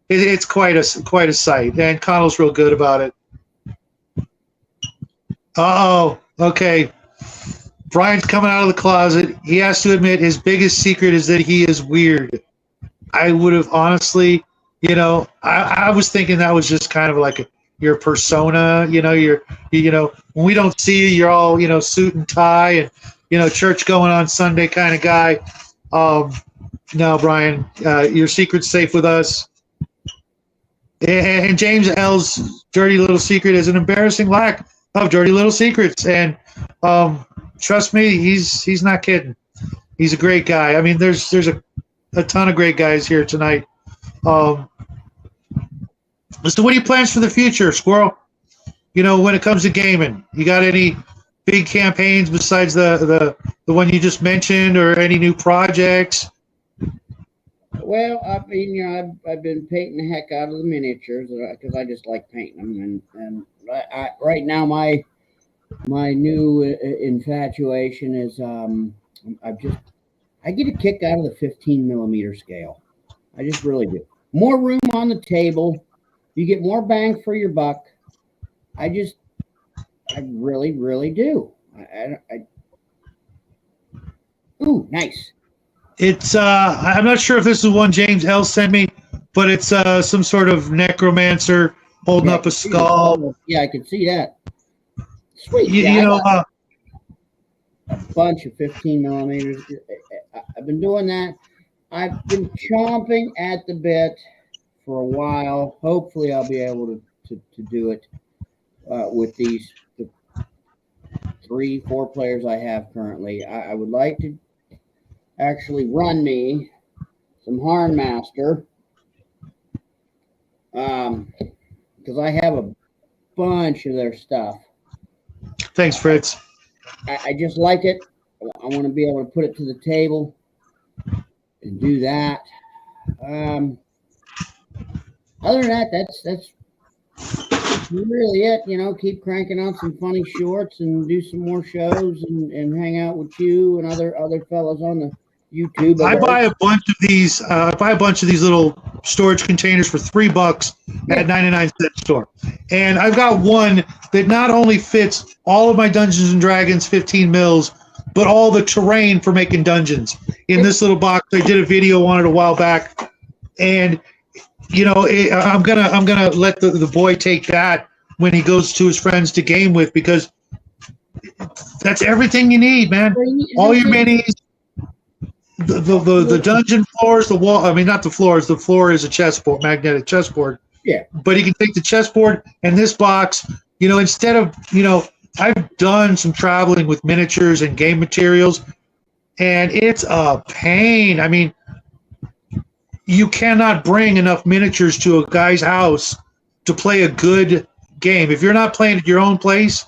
It's quite a sight, and Connell's real good about it. Okay. Brian's coming out of the closet. He has to admit his biggest secret is that he is weird. I would have honestly, I was thinking that was just kind of like your persona. When we don't see you, you're all, suit and tie and, church going on Sunday kind of guy. No, Brian, your secret's safe with us. And James L's dirty little secret is an embarrassing lack of dirty little secrets. And trust me, he's not kidding. He's a great guy. I mean, there's a ton of great guys here tonight. So what are your plans for the future, Squirrel? When it comes to gaming, you got any big campaigns besides the one you just mentioned, or any new projects? Well, I mean, I've been painting the heck out of the miniatures because I just like painting them, and I right now my new infatuation is I get a kick out of the 15 millimeter scale. I just really do. More room on the table, you get more bang for your buck. I really, really do. Ooh, nice. It's I'm not sure if this is one James L sent me, but it's some sort of necromancer holding up a skull. Yeah, I can see that. Sweet. A bunch of 15 millimeters. I've been doing that. I've been chomping at the bit for a while. Hopefully, I'll be able to do it with the 3-4 players I have currently. I would like to actually run me some Harnmaster because I have a bunch of their stuff. Thanks, Fritz. I just like it. I want to be able to put it to the table and do that. Other than that, that's really it. Keep cranking out some funny shorts and do some more shows and hang out with you and other fellas on the YouTube. I buy a bunch of these. Little storage containers for $3 at 99-cent store, and I've got one that not only fits all of my Dungeons and Dragons 15 mils, but all the terrain for making dungeons in this little box. I did a video on it a while back, and I'm gonna let the boy take that when he goes to his friends to game with, because that's everything you need, man. All your minis. The dungeon floors, the wall. I mean, not the floors. The floor is a chessboard, magnetic chessboard. Yeah. But you can take the chessboard and this box. Instead of I've done some traveling with miniatures and game materials, and it's a pain. I mean, you cannot bring enough miniatures to a guy's house to play a good game. If you're not playing at your own place,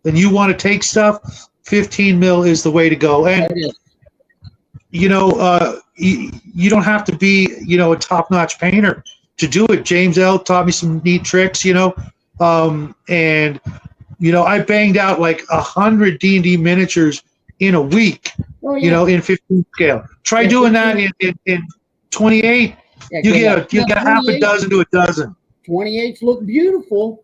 and you want to take stuff, 15 mil is the way to go. And you don't have to be, a top-notch painter to do it. James L taught me some neat tricks, and I banged out like 100 D&D miniatures in a week, in 15 scale. Try doing that in 28. You get half a dozen to a dozen. 28s look beautiful.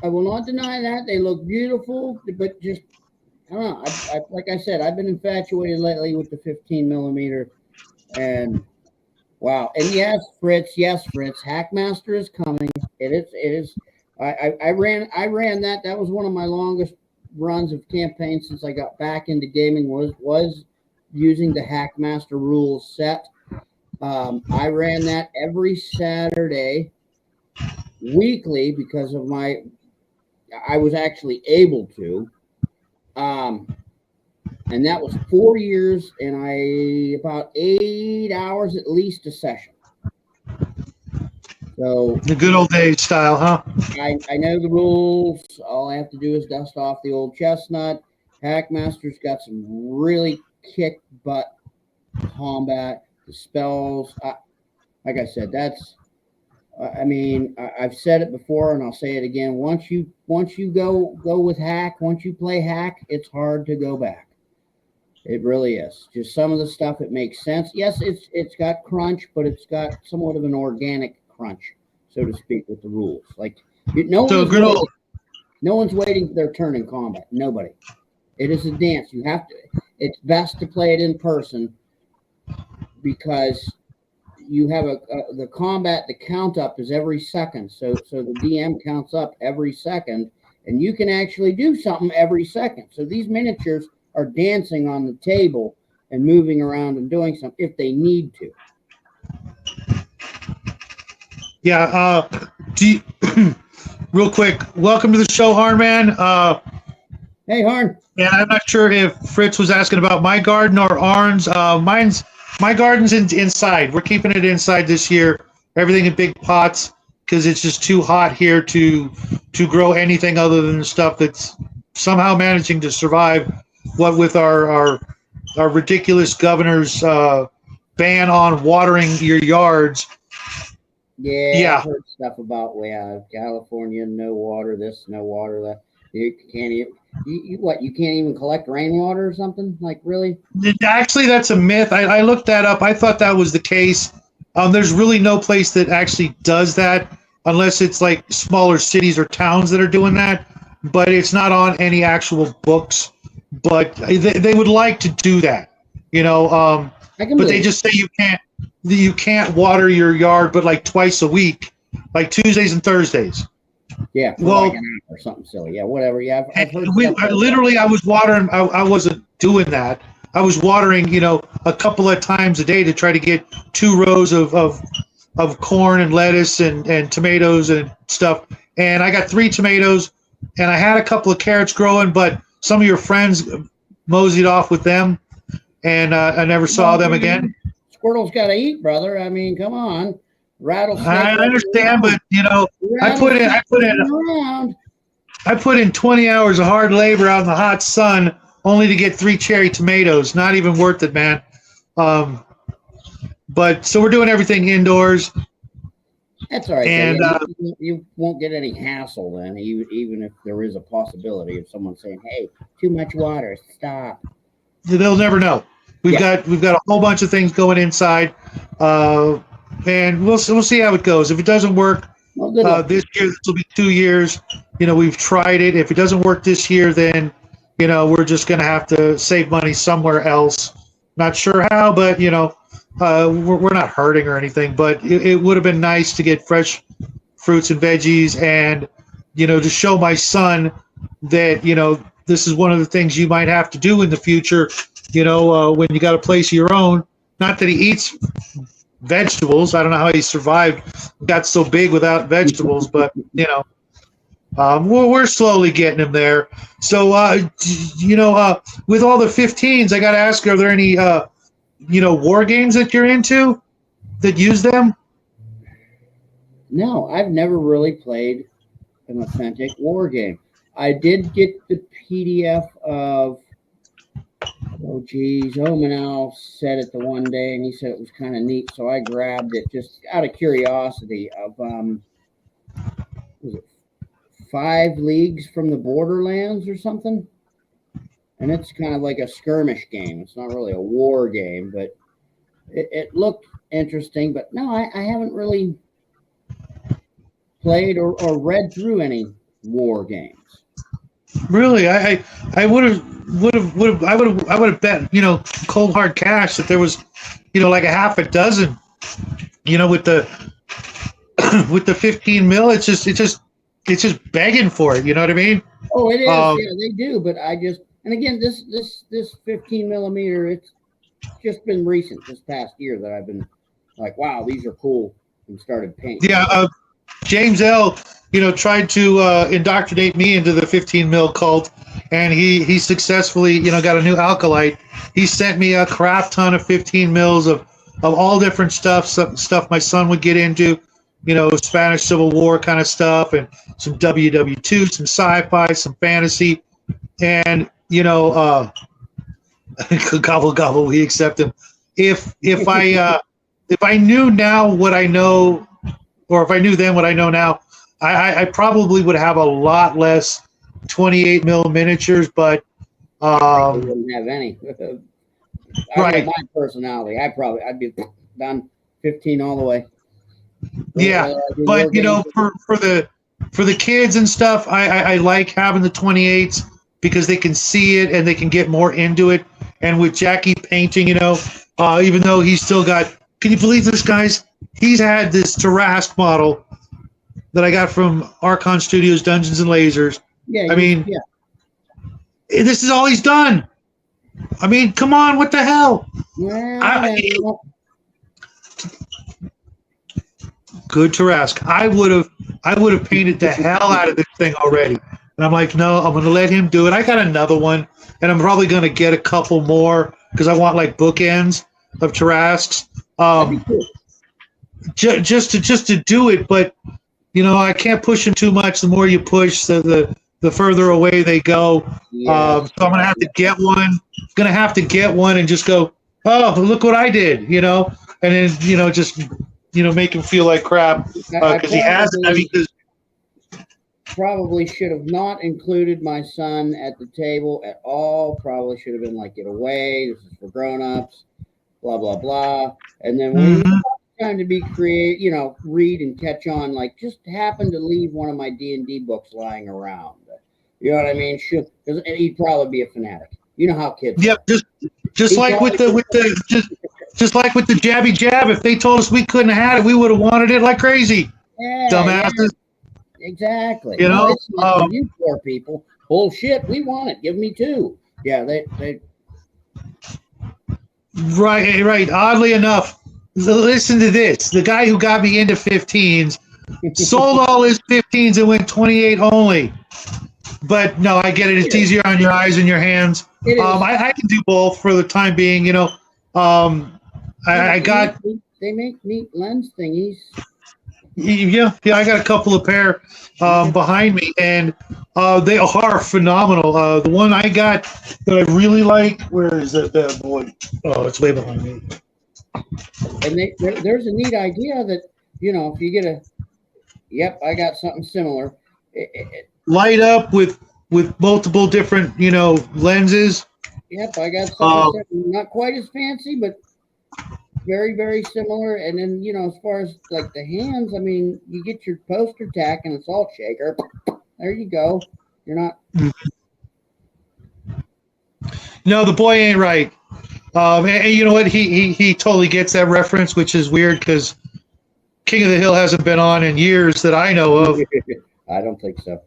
I will not deny that. They look beautiful, but just I don't know. I like I said, I've been infatuated lately with the 15 millimeter, and wow. And yes, Fritz, Hackmaster is coming. It is. I ran that. That was one of my longest runs of campaigns since I got back into gaming. Was using the Hackmaster rules set. I ran that every Saturday, weekly, because of I was actually able to. And that was 4 years, and about 8 hours at least a session. So the good old days style, huh? I know the rules. All I have to do is dust off the old chestnut. Hackmaster's got some really kick butt combat. The spells, like I said, that's I mean, I've said it before, and I'll say it again. Once you go with hack, once you play hack, it's hard to go back. It really is. Just some of the stuff, it makes sense. Yes, it's got crunch, but it's got somewhat of an organic crunch, so to speak, with the rules. Like no So one's Griddle, waiting. No one's waiting for their turn in combat. Nobody. It is a dance. You have to. It's best to play it in person because you have the combat. The count up is every second. So the DM counts up every second, and you can actually do something every second. So these miniatures are dancing on the table and moving around and doing something if they need to. yeah. Real quick, welcome to the show, Harman. Hey, Harn. And I'm not sure if Fritz was asking about my garden or Arn's. My garden's inside. We're keeping it inside this year. Everything in big pots because it's just too hot here to grow anything other than the stuff that's somehow managing to survive. What with our ridiculous governor's ban on watering your yards. Yeah. I've heard stuff about California, no water this, no water that. You can't even. You can't even collect rainwater or something? Like, really? Actually, that's a myth. I looked that up. I thought that was the case. There's really no place that actually does that unless it's like smaller cities or towns that are doing that. But it's not on any actual books. But they would like to do that, but they just say you can't water your yard but like twice a week, like Tuesdays and Thursdays. Yeah, like an hour or something silly. Yeah, whatever. Yeah, I've heard. I was watering. I wasn't doing that. I was watering, a couple of times a day to try to get 2 rows of corn and lettuce and tomatoes and stuff. And I got 3 tomatoes, and I had a couple of carrots growing, but some of your friends moseyed off with them, and I never saw them again. Squirrel's got to eat, brother. I mean, come on. Rattlesnake. I understand, but I put in 20 hours of hard labor out in the hot sun only to get 3 cherry tomatoes. Not even worth it, man. But so we're doing everything indoors. That's all right. And you won't get any hassle then, even if there is a possibility of someone saying, "Hey, too much water, stop." They'll never know. We've got a whole bunch of things going inside. And we'll see how it goes. If it doesn't work this year, this will be 2 years. We've tried it. If it doesn't work this year, then we're just going to have to save money somewhere else. Not sure how, but we're not hurting or anything. But it would have been nice to get fresh fruits and veggies, and to show my son that this is one of the things you might have to do in the future. When you got a place of your own. Not that he eats vegetables. I don't know how he survived, got so big without vegetables, but we're slowly getting him there. So with all the 15s, I got to ask, are there any war games that you're into that use them? No, I've never really played an authentic war game. I did get the PDF of Manal said it the one day, and he said it was kind of neat, so I grabbed it just out of curiosity. Of was it 5 Leagues from the Borderlands or something? And it's kind of like a skirmish game. It's not really a war game, but it looked interesting. But no, I haven't really played or read through any war games. Really, I would have bet cold hard cash that there was like a half a dozen with the 15 mil. It's just begging for it. You know what I mean? Oh, it is. Yeah, they do. But and again, this 15 millimeter, it's just been recent this past year that I've been like, wow, these are cool, and started painting. Yeah, James L. tried to indoctrinate me into the 15 mil cult, and he successfully, got a new Alkalite. He sent me a crap ton of 15 mils of all different stuff my son would get into, Spanish Civil War kind of stuff, and some WW2, some sci-fi, some fantasy, and gobble gobble, we accept him. If I knew now what I know or if I knew then what I know now, I probably would have a lot less 28 mil miniatures, but I wouldn't have any. I right. know my personality. I'd be done 15 all the way. Yeah, but you know, for the kids and stuff, I like having the 28s because they can see it and they can get more into it. And with Jackie painting, you know, even though he's still got, can you believe this, guys? He's had this Tarask model that I got from Archon Studios Dungeons and Lasers. Yeah, I mean, this is all he's done. I mean, come on, what the hell? Well, Good Tarask. I would have painted the hell out of this thing already. And I'm like, no, I'm going to let him do it. I got another one, and I'm probably going to get a couple more because I want like bookends of Tarasks. Just to do it, but you know, I can't push him too much. The more you push, the further away they go. So I'm going to have to get one. Going to have to get one and just go, oh, look what I did, you know, and then just make him feel like crap because he hasn't. I mean, probably should have not included my son at the table at all. Probably should have been like, get away. This is for grown-ups. Blah blah blah. And then when it's time to be creative, read and catch on. Like, just happened to leave one of my D&D books lying around. You know what I mean? Because he'd probably be a fanatic. You know how kids. Yep, just like with the just like with the jabby jab. If they told us we couldn't have had it, we would have wanted it like crazy. Yeah, dumbasses. Yeah, exactly. You know, it's not for you poor people. Bullshit. We want it. Give me two. Yeah, they. Right. Oddly enough, listen to this. The guy who got me into 15s sold all his 15s and went 28 only. But no, I get it. It's easier on your eyes and your hands. I can do both for the time being. I got. They make neat lens thingies. Yeah. I got a couple of pair behind me, and they are phenomenal. The one I got that I really like. Where is that bad boy? Oh, it's way behind me. And there's a neat idea that if you get Yep, I got something similar. Light up with multiple different lenses. Yep, I got something not quite as fancy, but very, very similar. And then as far as like the hands, I mean, you get your poster tack and a salt shaker. There you go. You're not. No, the boy ain't right. And you know what? He totally gets that reference, which is weird because King of the Hill hasn't been on in years that I know of. I don't think so.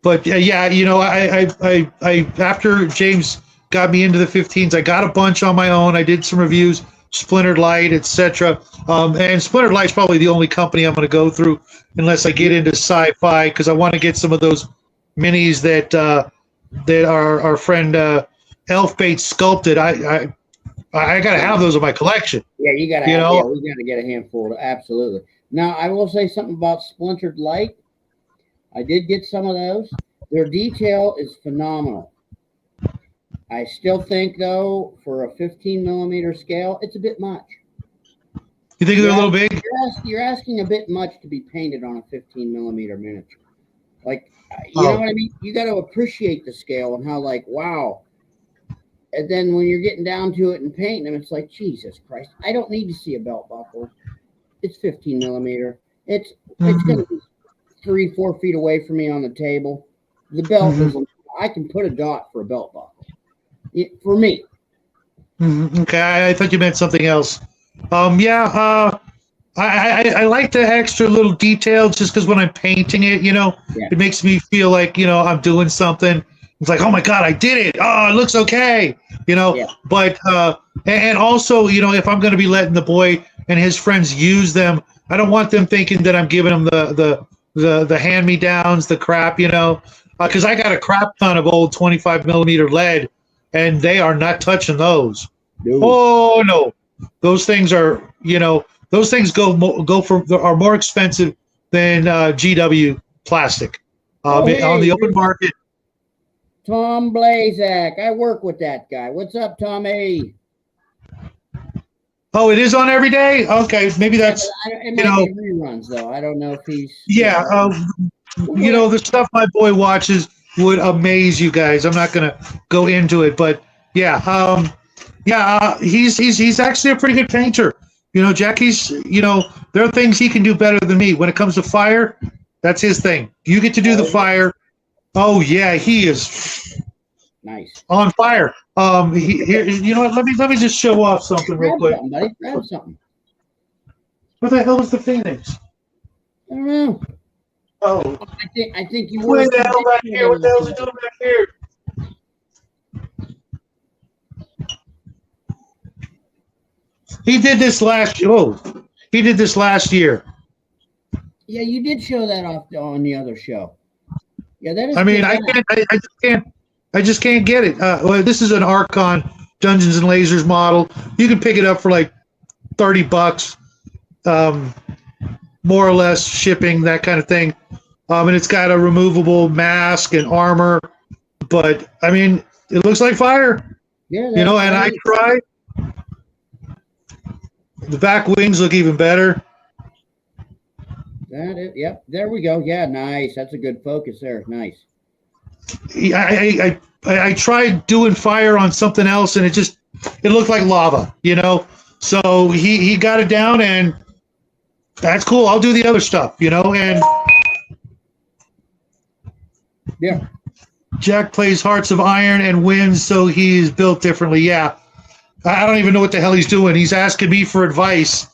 But yeah, I after James got me into the 15s, I got a bunch on my own. I did some reviews, Splintered Light, etc. And Splintered Light's probably the only company I'm going to go through unless I get into sci-fi because I want to get some of those minis that our friend Elfbait sculpted. I got to have those in my collection. Yeah, you got to. Yeah, we got to get a handful. Absolutely. Now I will say something about Splintered Light. I did get some of those. Their detail is phenomenal. I still think, though, for a 15 millimeter scale, it's a bit much. You think they're a little big? You're asking a bit much to be painted on a 15 millimeter miniature. Like, you know what I mean? You got to appreciate the scale and how, like, wow. And then when you're getting down to it and painting them, it's like, Jesus Christ, I don't need to see a belt buckle. It's 15 millimeter. It's going to be 3-4 feet away from me on the table. The belt is, I can put a dot for a belt buckle. For me. Okay, I thought you meant something else. I like the extra little details just because when I'm painting it, it makes me feel like, I'm doing something. It's like, oh my God, I did it. Oh, it looks okay. But, and also, if I'm going to be letting the boy and his friends use them, I don't want them thinking that I'm giving them the hand-me-downs, the crap, because I got a crap ton of old 25 millimeter lead, and they are not touching those. No. Oh no, those things are, those things are more expensive than GW plastic on the open market. Tom Blazak, I work with that guy. What's up, Tommy? Oh, it is on every day. Okay, maybe Yeah, that's it you might know be reruns though. I don't know if he's yeah. whatever. The stuff my boy watches would amaze you guys. I'm not gonna go into it, but yeah, he's actually a pretty good painter. Jackie's. There are things he can do better than me when it comes to fire. That's his thing. You get to do the Oh, yeah. fire. Oh yeah, he is Nice. on fire. Here, you know what? Let me just show off something real Grab quick. something, buddy. Grab something. What the hell is the Phoenix? I don't know. Oh, I think you were what the hell back here? What the hell is it doing back here? He did this last. Oh, he did this last year. Yeah, you did show that off on the other show. Yeah, that is I mean, good. I can't. I just can't get it. Well, this is an Archon Dungeons and Lasers model. You can pick it up for like $30, more or less, shipping, that kind of thing. And it's got a removable mask and armor. But I mean, it looks like fire. Yeah, And I tried. The back wings look even better. that is. Yep, there we go. Yeah, nice. That's a good focus there. Nice. I tried doing fire on something else, and it looked like lava. So he got it down, and that's cool. I'll do the other stuff. And Yeah. Jack plays Hearts of Iron and wins, so he's built differently. Yeah, I don't even know what the hell he's doing. He's asking me for advice,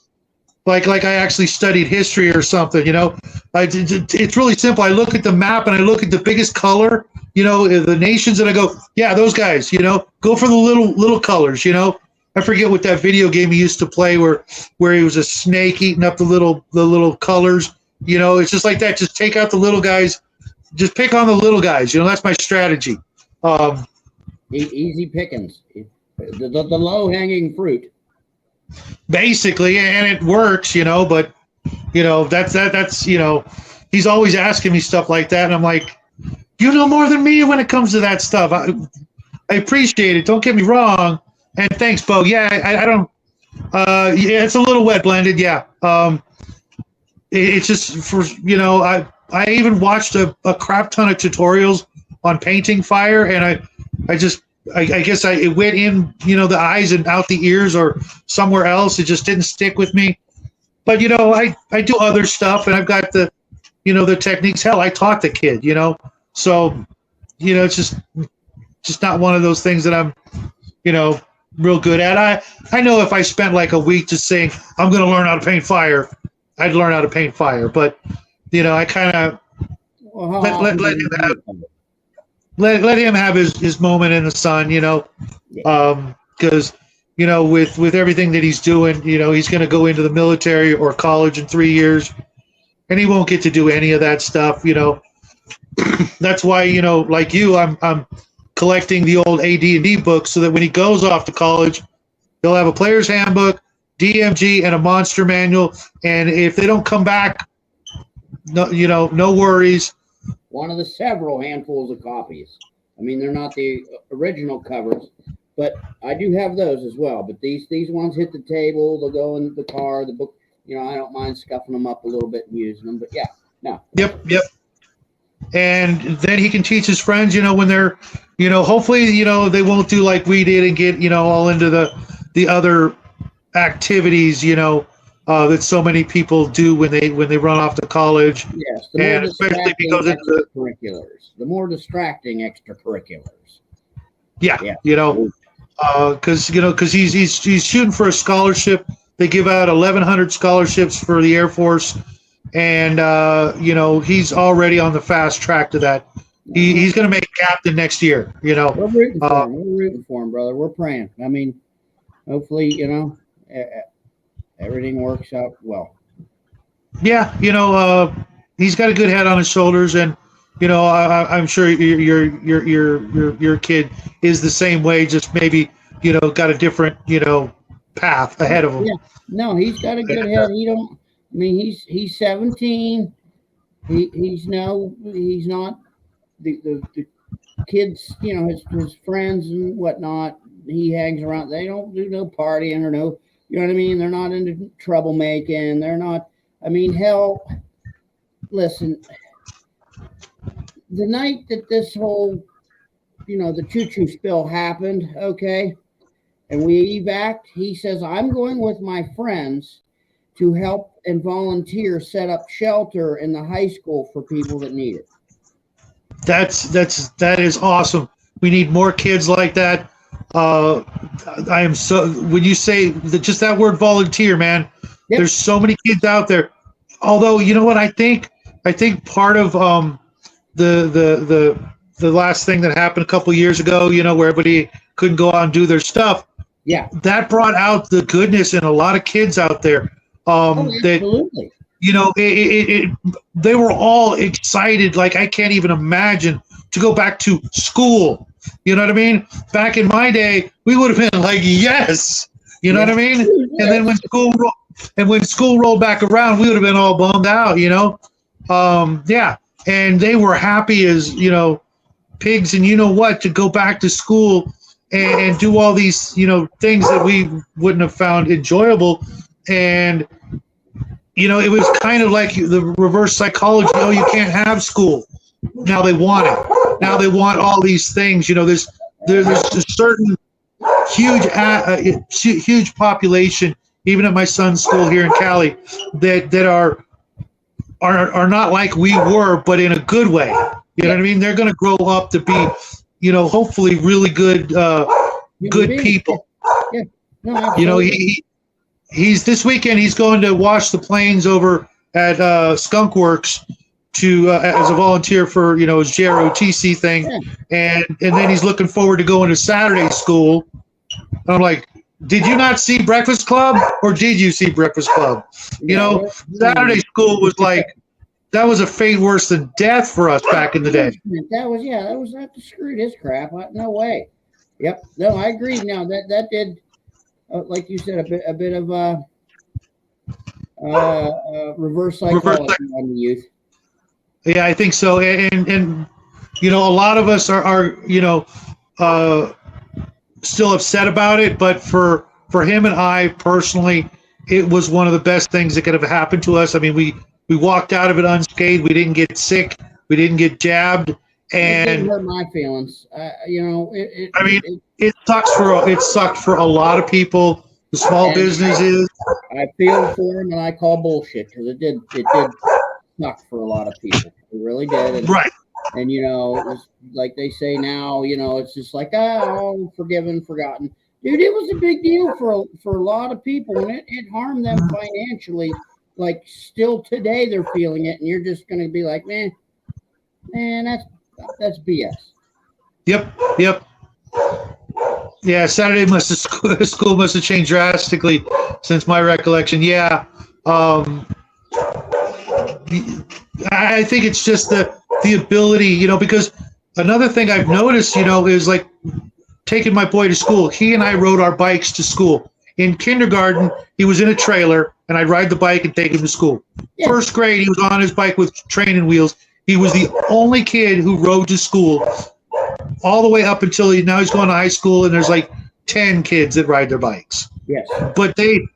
like I actually studied history or something. It's really simple. I look at the map and I look at the biggest color. The nations, and I go, yeah, those guys. Go for the little colors. I forget what that video game he used to play where he was a snake eating up the little colors. It's just like that. Just take out the little guys. Just pick on the little guys. That's my strategy. Easy pickings. The low hanging fruit. Basically, and it works. But that's he's always asking me stuff like that, and I'm like, you know more than me when it comes to that stuff. I appreciate it. Don't get me wrong. And thanks, Bo. Yeah, I don't. Yeah, it's a little wet blended. Yeah. It's just for I even watched a crap ton of tutorials on painting fire, and I guess it went in the eyes and out the ears or somewhere else. It just didn't stick with me. But I do other stuff, and I've got the the techniques. Hell, I taught the kid. So it's just not one of those things that I'm real good at. I know if I spent like a week just saying I'm going to learn how to paint fire, I'd learn how to paint fire. But I kind of let him have his moment in the sun. Because with everything that he's doing, he's going to go into the military or college in 3 years, and he won't get to do any of that stuff. That's why like you, I'm collecting the old AD&D books so that when he goes off to college, he'll have a player's handbook, DMG, and a monster manual. And if they don't come back, no worries. One of the several handfuls of copies. I mean, they're not the original covers, but I do have those as well. But these ones hit the table. They'll go in the car. The book. I don't mind scuffing them up a little bit and using them. But yeah, no. Yep. And then he can teach his friends, when they're, hopefully, they won't do like we did and get, all into the other activities, that so many people do when they run off to college. Yes, and especially because it's extracurriculars, the more distracting extracurriculars. Yeah. Because he's shooting for a scholarship. They give out 1,100 scholarships for the Air Force. And he's already on the fast track to that. He's going to make captain next year. We're rooting for him. We're rooting for him, brother. We're praying. I mean, hopefully, everything works out well. Yeah, he's got a good head on his shoulders, and I'm sure your kid is the same way. Just maybe got a different path ahead of him. Yeah, no, he's got a good head. I mean, he's 17. He's not the kids, his friends and whatnot. He hangs around. They don't do no partying or no You know what I mean? They're not into troublemaking. They're not. I mean, hell, listen. The night that this whole, the choo-choo spill happened, okay, and we evac, he says, I'm going with my friends to help and volunteer set up shelter in the high school for people that need it. That is awesome. We need more kids like that. I am so when you say just that word volunteer, man. Yep. There's so many kids out there. Although you know what I think part of the last thing that happened a couple of years ago, where everybody couldn't go out and do their stuff. Yeah, that brought out the goodness in a lot of kids out there. Absolutely. They were all excited. Like I can't even imagine to go back to school. You know what I mean? Back in my day, we would have been like, yes. You know what I mean? Yeah. And then when school rolled back around, we would have been all bummed out. Yeah. And they were happy as pigs. And you know what? To go back to school and do all these things that we wouldn't have found enjoyable. And it was kind of like the reverse psychology. You can't have school. Now they want it. Now they want all these things. There's a certain huge population, even at my son's school here in Cali, that are not like we were, but in a good way. You know what I mean? They're going to grow up to be, hopefully really good people. Yeah. No, he's this weekend. He's going to wash the planes over at Skunk Works to as a volunteer for his JROTC thing, and then he's looking forward to going to Saturday school. And I'm like, did you not see Breakfast Club, or did you see Breakfast Club? Saturday school was like that was a fate worse than death for us back in the day. That was not to screw this crap. No way. Yep. No, I agree. Now that did. Like you said, a bit of reverse psychology on the youth. Yeah, I think so. And a lot of us are still upset about it. But for him and I personally, it was one of the best things that could have happened to us. I mean, we walked out of it unscathed. We didn't get sick. We didn't get jabbed. And it didn't hurt my feelings. It sucked for a lot of people, the small businesses. I feel for them, and I call bullshit because it did suck for a lot of people. It really did. And, right. And it's like they say now, it's just like forgiven, forgotten. Dude, it was a big deal for a lot of people, and it harmed them financially. Like still today, they're feeling it, and you're just going to be like, man, that's BS. Yep. Yeah, Saturday school must have changed drastically since my recollection. Yeah, I think it's just the ability, because another thing I've noticed, is like taking my boy to school. He and I rode our bikes to school. In kindergarten, he was in a trailer, and I'd ride the bike and take him to school. Yeah. First grade, he was on his bike with training wheels. He was the only kid who rode to school all the way up until now he's going to high school, and there's like 10 kids that ride their bikes. Yes. But they,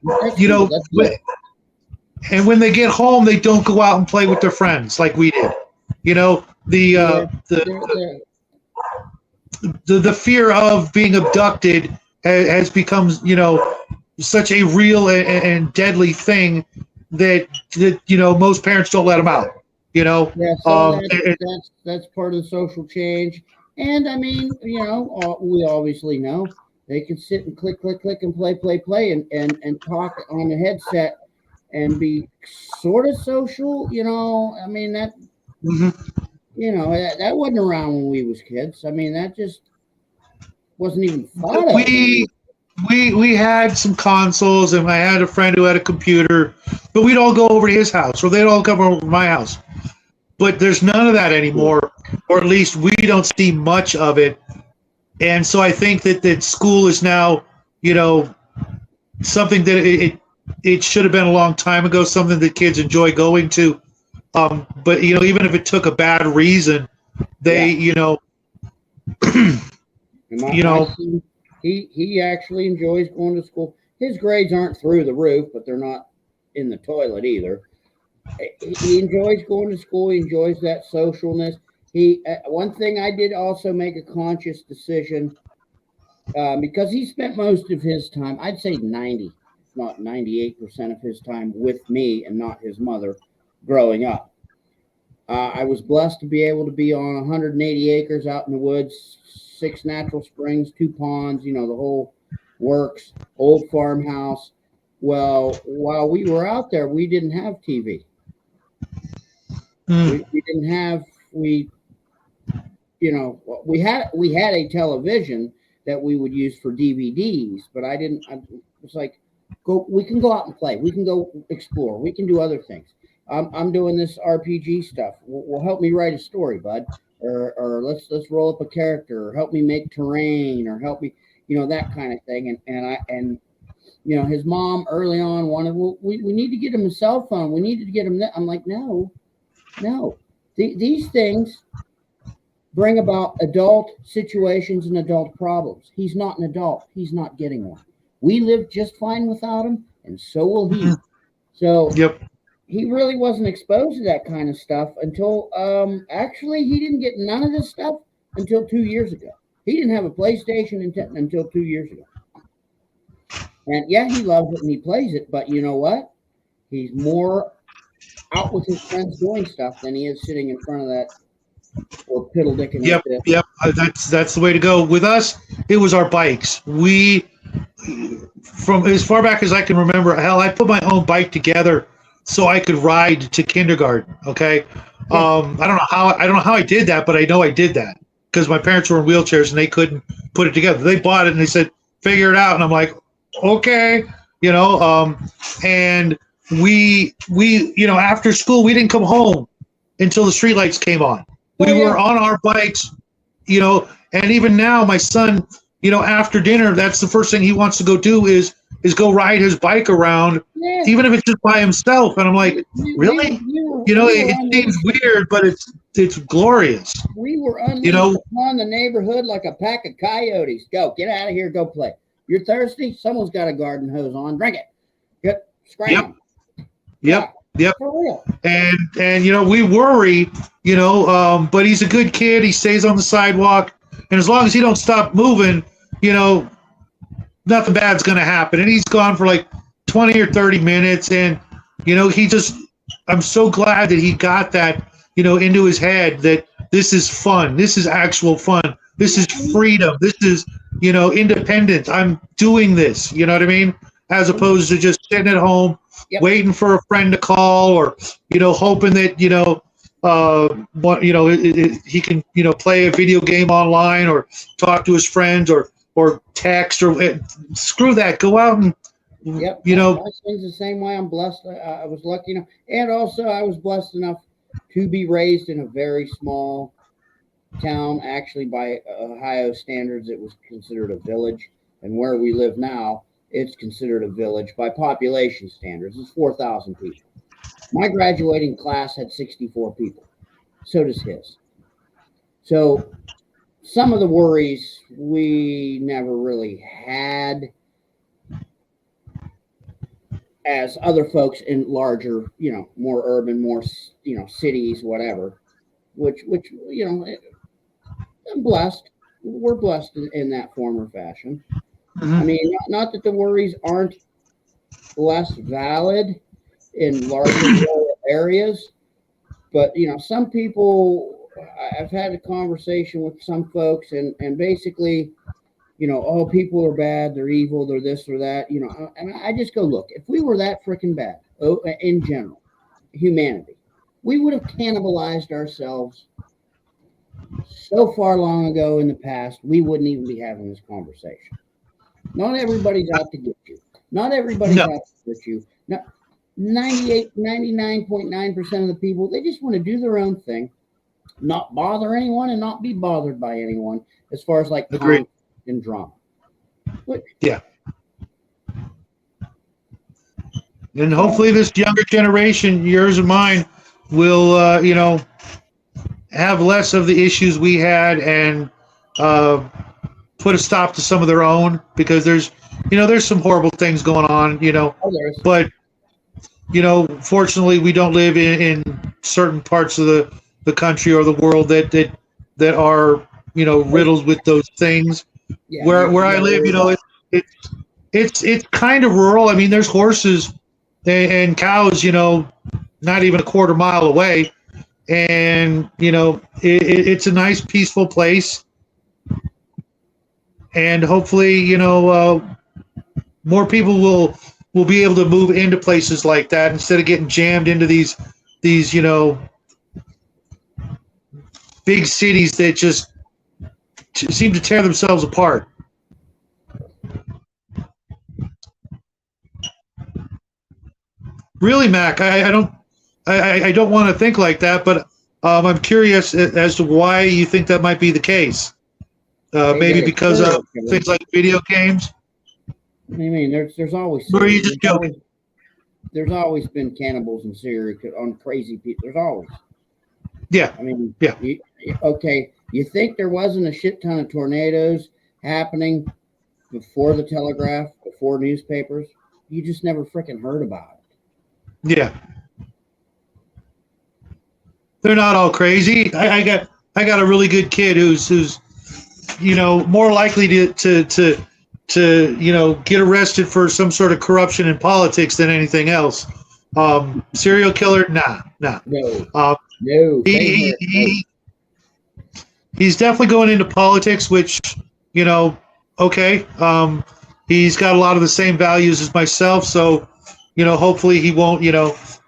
and when they get home, they don't go out and play with their friends like we did. The fear of being abducted has become, such a real and deadly thing that most parents don't let them out. Yeah, so that's part of the social change. And I mean, we obviously know they can sit and click and play and talk on the headset and be sort of social. I mean that that wasn't around when we was kids. I mean that just wasn't even thought of. We had some consoles, and I had a friend who had a computer, but we'd all go over to his house, or they'd all come over to my house. But there's none of that anymore, or at least we don't see much of it. And so I think that school is now, something that it should have been a long time ago, something that kids enjoy going to. But, even if it took a bad reason, they, He actually enjoys going to school. his grades aren't through the roof, but they're not in the toilet either. He enjoys going to school. He enjoys that socialness. One thing I did also make a conscious decision because he spent most of his time, I'd say 90, if not 98% of his time with me and not his mother growing up. I was blessed to be able to be on 180 acres out in the woods, 6 natural springs, 2 ponds, the whole works, old farmhouse. Well, while we were out there, we didn't have TV. We didn't have, we had a television that we would use for DVDs, but it's like, we can go out and play. We can go explore. We can do other things. I'm doing this RPG stuff. Well, help me write a story, bud, or let's roll up a character, or help me make terrain, or help me, that kind of thing. And his mom early on wanted, well, we need to get him a cell phone. We needed to get him that. I'm like, no. These things bring about adult situations and adult problems. He's not an adult. He's not getting one. We lived just fine without him, and so will he. So yep. He really wasn't exposed to that kind of stuff until actually he didn't get none of this stuff until 2 years ago. He didn't have a PlayStation until 2 years ago. And yeah, he loves it and he plays it, but you know what? He's more out with his friends doing stuff than he is sitting in front of that or piddle dicking. Yep. That's the way to go. With us, it was our bikes. We, from as far back as I can remember, hell, I put my own bike together so I could ride to kindergarten. Okay. I don't know how I did that, but I know I did that because my parents were in wheelchairs and they couldn't put it together. They bought it and they said, figure it out. And I'm like, okay, and we, after school, we didn't come home until the streetlights came on. We were on our bikes, and even now my son, after dinner, that's the first thing he wants to go do is go ride his bike around, even if it's just by himself. And I'm like, really? It seems weird, but it's glorious. We were unleashed upon the neighborhood like a pack of coyotes. Go, get out of here, go play. You're thirsty? Someone's got a garden hose on. Drink it. Get scram. Yep. For real. And we worry, but he's a good kid. He stays on the sidewalk, and as long as he don't stop moving, nothing bad's going to happen. And he's gone for like 20 or 30 minutes. And, I'm so glad that he got that, into his head that this is fun. This is actual fun. This is freedom. This is, independence. I'm doing this, you know what I mean? As opposed to just sitting at home, waiting for a friend to call or, hoping that, he can, play a video game online or talk to his friends or text or screw that. Go out and, my son's the same way. I'm blessed. I was lucky enough. And also I was blessed enough to be raised in a very small town. Actually, by Ohio standards, it was considered a village. And where we live now, it's considered a village by population standards. It's 4,000 people. My graduating class had 64 people. So does his. So some of the worries we never really had as other folks in larger, more urban, more, cities, whatever, which, I'm blessed. We're blessed in that form or fashion. Mm-hmm. I mean, not that the worries aren't less valid in larger areas, but, some people, I've had a conversation with some folks and basically, people are bad, they're evil, they're this or that, and I just go, look, if we were that freaking bad, in general, humanity, we would have cannibalized ourselves so far long ago in the past, we wouldn't even be having this conversation. Not everybody's out to get you. Not everybody's out to get you. 99.9% of the people, they just want to do their own thing, not bother anyone and not be bothered by anyone as far as like conflict and drama. But, and hopefully this younger generation, yours and mine, will, have less of the issues we had and put a stop to some of their own, because there's there's some horrible things going on, Oh, there's but fortunately, we don't live in certain parts of the country or the world that are riddled with those things. yeah. Where I live, it's kind of rural. I mean, there's horses and cows, not even a quarter mile away, and it's a nice, peaceful place. And hopefully, more people will be able to move into places like that instead of getting jammed into these big cities that just seem to tear themselves apart. Really, Mac, I don't want to think like that, but I'm curious as to why you think that might be the case. Maybe because of things like video games. I mean, there's always. Or are you just joking? There's always been cannibals and serial on crazy people. There's always. Yeah. I mean, yeah. Okay, you think there wasn't a shit ton of tornadoes happening before the telegraph, before newspapers? You just never freaking heard about it. Yeah. They're not all crazy. I got a really good kid who's more likely to get arrested for some sort of corruption in politics than anything else. Serial killer, nah. No. He's definitely going into politics, which okay. He's got a lot of the same values as myself, so hopefully he won't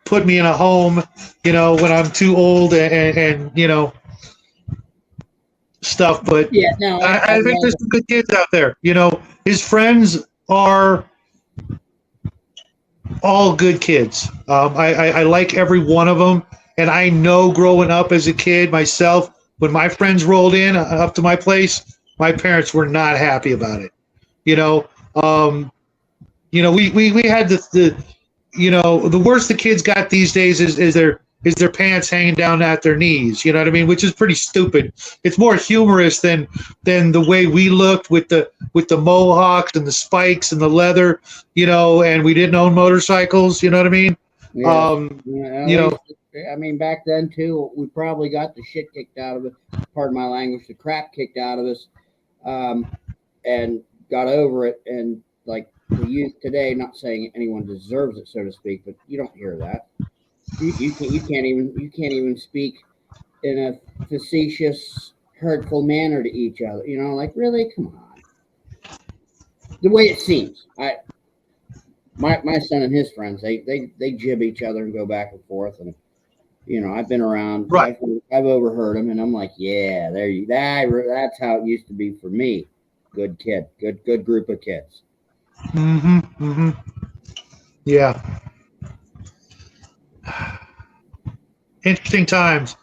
put me in a home when I'm too old and stuff. But yeah, no, I think there's some good kids out there. His friends are all good kids. I like every one of them, and I know growing up as a kid myself, when my friends rolled in up to my place, my parents were not happy about it. We had the worst the kids got these days is their pants hanging down at their knees. You know what I mean? Which is pretty stupid. It's more humorous than the way we looked with the mohawks and the spikes and the leather. And we didn't own motorcycles. You know what I mean? Yeah. I mean, back then too, we probably got the shit kicked out of us. Pardon my language, the crap kicked out of us, and got over it. And like the youth today, not saying anyone deserves it, so to speak, but you don't hear that. You can't even speak in a facetious, hurtful manner to each other. Like really, come on. The way it seems, my son and his friends, they jib each other and go back and forth, and I've been around. Right. I've overheard them, and I'm like, yeah, that's how it used to be for me. Good kid, good group of kids. Yeah. Interesting times.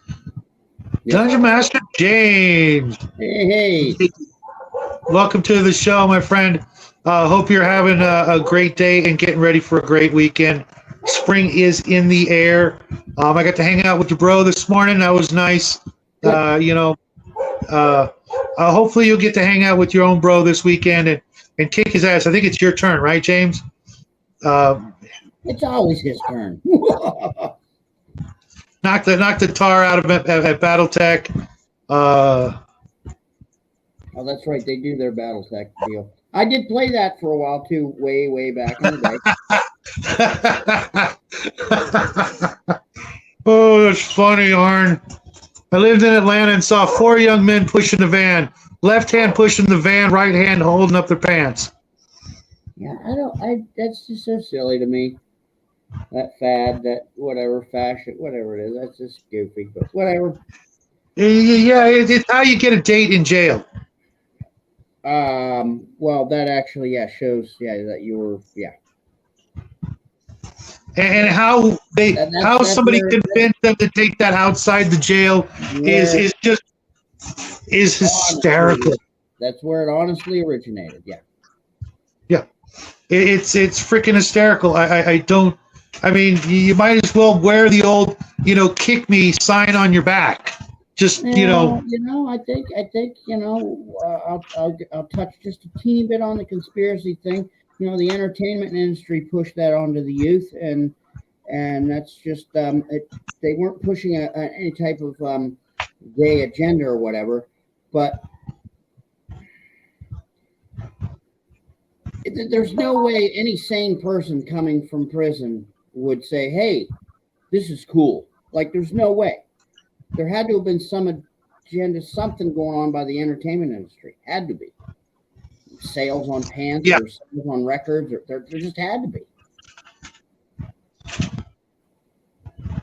Yes. Dungeon Master James. Hey. Welcome to the show, my friend. Hope you're having a great day and getting ready for a great weekend. Spring is in the air. I got to hang out with your bro this morning. That was nice. Hopefully you'll get to hang out with your own bro this weekend and kick his ass. I think it's your turn, right, James? It's always his turn. Knock the tar out of it at BattleTech. Oh, that's right. They do their BattleTech deal. I did play that for a while too, way back in the day. Oh, that's funny, Arn. I lived in Atlanta and saw 4 young men pushing the van. Left hand pushing the van, right hand holding up their pants. Yeah, that's just so silly to me. That fad, that whatever fashion, whatever it is, that's just goofy, but whatever. Yeah, it's how you get a date in jail. Well, that actually, shows, that you were, And how somebody convinced them to take that outside the jail is hysterical. That's where it honestly originated. Yeah. Yeah, it's freaking hysterical. I mean, you might as well wear the old, kick me sign on your back. Just I think I'll touch just a teeny bit on the conspiracy thing. The entertainment industry pushed that onto the youth, and that's just they weren't pushing any type of gay agenda or whatever, but there's no way any sane person coming from prison would say, "Hey, this is cool." Like, there's no way. There had to have been some agenda, something going on by the entertainment industry. Had to be. Sales on pants or sales on records, or there just had to be.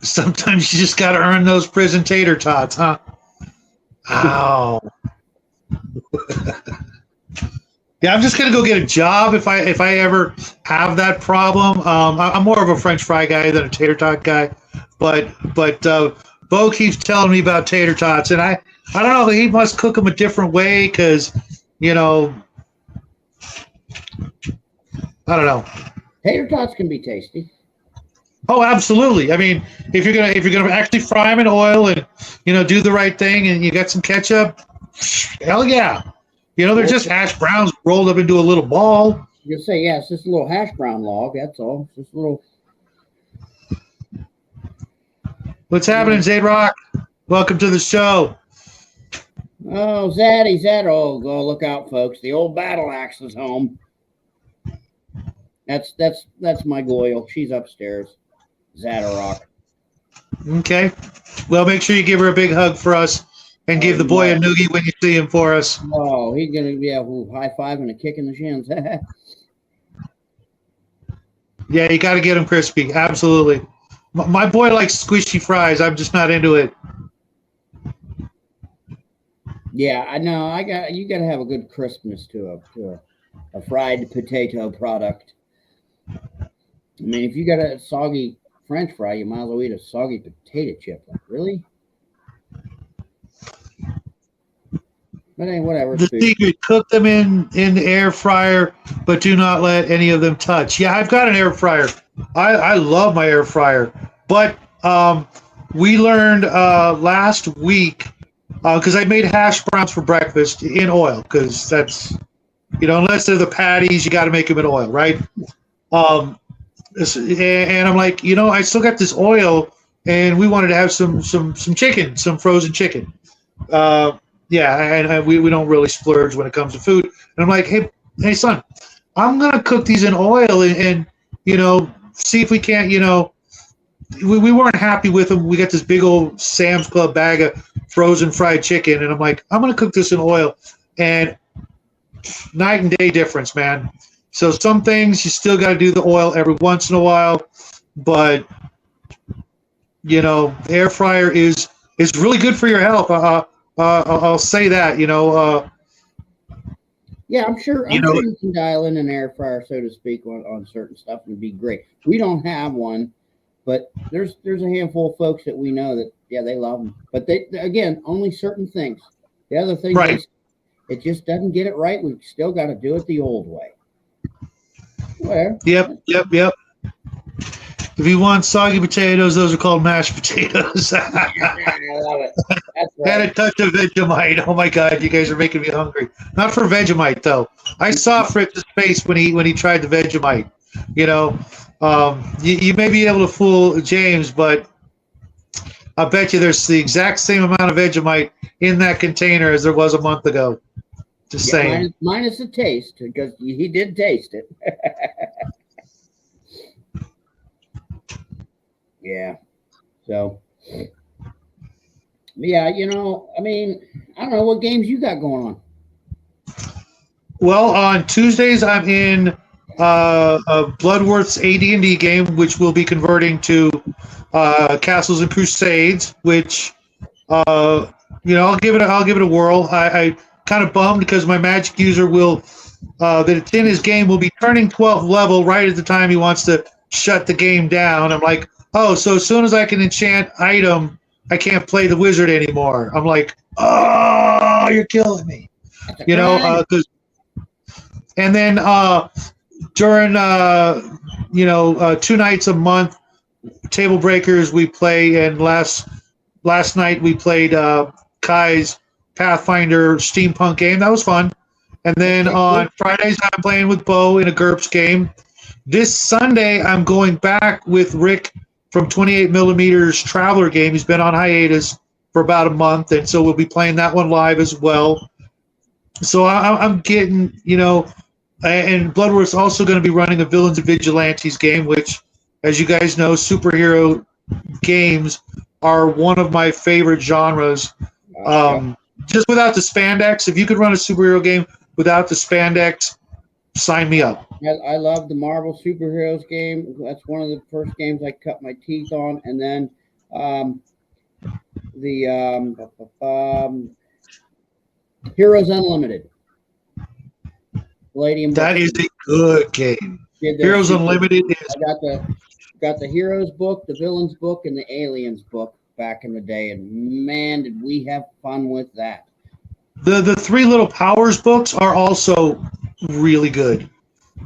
Sometimes you just got to earn those prison tater tots, huh? Ow. Yeah, I'm just gonna go get a job if I ever have that problem. I'm more of a French fry guy than a tater tot guy, but Bo keeps telling me about tater tots, and I don't know. He must cook them a different way because, I don't know. Tater tots can be tasty. Oh, absolutely. I mean, if you're gonna actually fry them in oil and do the right thing, and you got some ketchup, hell yeah. They're just hash browns rolled up into a little ball. You say, yeah, it's just a little hash brown log. That's all. It's just a little. What's happening, Zayd-Rock? Welcome to the show. Oh, Zaddy. Oh, go look out, folks. The old battle axe is home. That's my Goyle. She's upstairs. Zadrock. Okay. Well, make sure you give her a big hug for us. And give the boy a noogie when you see him for us. Oh, he's going to be a high five and a kick in the shins. Yeah, you got to get him crispy. Absolutely. My boy likes squishy fries. I'm just not into it. Yeah, I know. You got to have a good crispness to a fried potato product. I mean, if you got a soggy French fry, you might as well eat a soggy potato chip. Like, really? But hey, whatever. The secret: cook them in the air fryer, but do not let any of them touch. Yeah, I've got an air fryer. I love my air fryer. But we learned last week because I made hash browns for breakfast in oil because that's unless they're the patties, you got to make them in oil, right? And I'm like, I still got this oil, and we wanted to have some chicken, some frozen chicken. Yeah, and we don't really splurge when it comes to food. And I'm like, hey, son, I'm going to cook these in oil and see if we can't, we weren't happy with them. We got this big old Sam's Club bag of frozen fried chicken. And I'm like, I'm going to cook this in oil. And night and day difference, man. So some things you still got to do the oil every once in a while. But, the air fryer is really good for your health. I'll say that, Yeah, I'm sure you can dial in an air fryer, so to speak, on certain stuff and be great. We don't have one, but there's a handful of folks that we know that, yeah, they love them. But again, only certain things. The other thing is it just doesn't get it right. We've still got to do it the old way. Where? Yep. If you want soggy potatoes, those are called mashed potatoes. I love it. That's right. Had a touch of Vegemite. Oh my God, you guys are making me hungry. Not for Vegemite though. I saw Fritz's face when he tried the Vegemite. You may be able to fool James, but I bet you there's the exact same amount of Vegemite in that container as there was a month ago. Just saying. Minus the taste, because he did taste it. Yeah. So, yeah, I mean, I don't know what games you got going on. Well, on Tuesdays, I'm in Bloodworth's AD&D game, which we'll be converting to Castles and Crusades, which, I'll give it a whirl. I kind of bummed because my magic user that it's in his game will be turning 12th level right at the time he wants to shut the game down. I'm like, oh, so as soon as I can enchant item, I can't play the wizard anymore. I'm like, oh, you're killing me. And then during 2 nights a month, Table Breakers we play, and last night we played Kai's Pathfinder steampunk game. That was fun. And then on Fridays, I'm playing with Bo in a GURPS game. This Sunday, I'm going back with Rick from 28 Millimeters Traveler game. He's been on hiatus for about a month, and so we'll be playing that one live as well. So I'm getting, and Bloodworth's also going to be running a Villains and Vigilantes game, which, as you guys know, superhero games are one of my favorite genres. Just without the spandex, if you could run a superhero game without the spandex, sign me up. I love the Marvel superheroes game. That's one of the first games I cut my teeth on, and then Heroes Unlimited. Palladium. That is a good game. Heroes Unlimited is. I got the Heroes book, the Villains book, and the Aliens book back in the day, and man, did we have fun with that. The Three Little Powers books are also really good.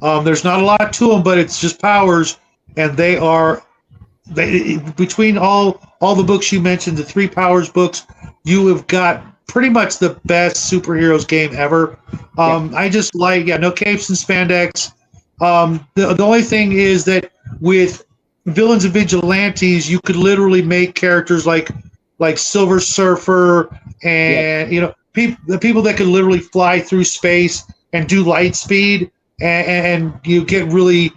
There's not a lot to them, but it's just powers, and they between all the books you mentioned, the Three Powers books, you have got pretty much the best superheroes game ever. I just like, no capes and spandex. The only thing is that with Villains and Vigilantes, you could literally make characters like Silver Surfer and the people that could literally fly through space and do light speed, and you get really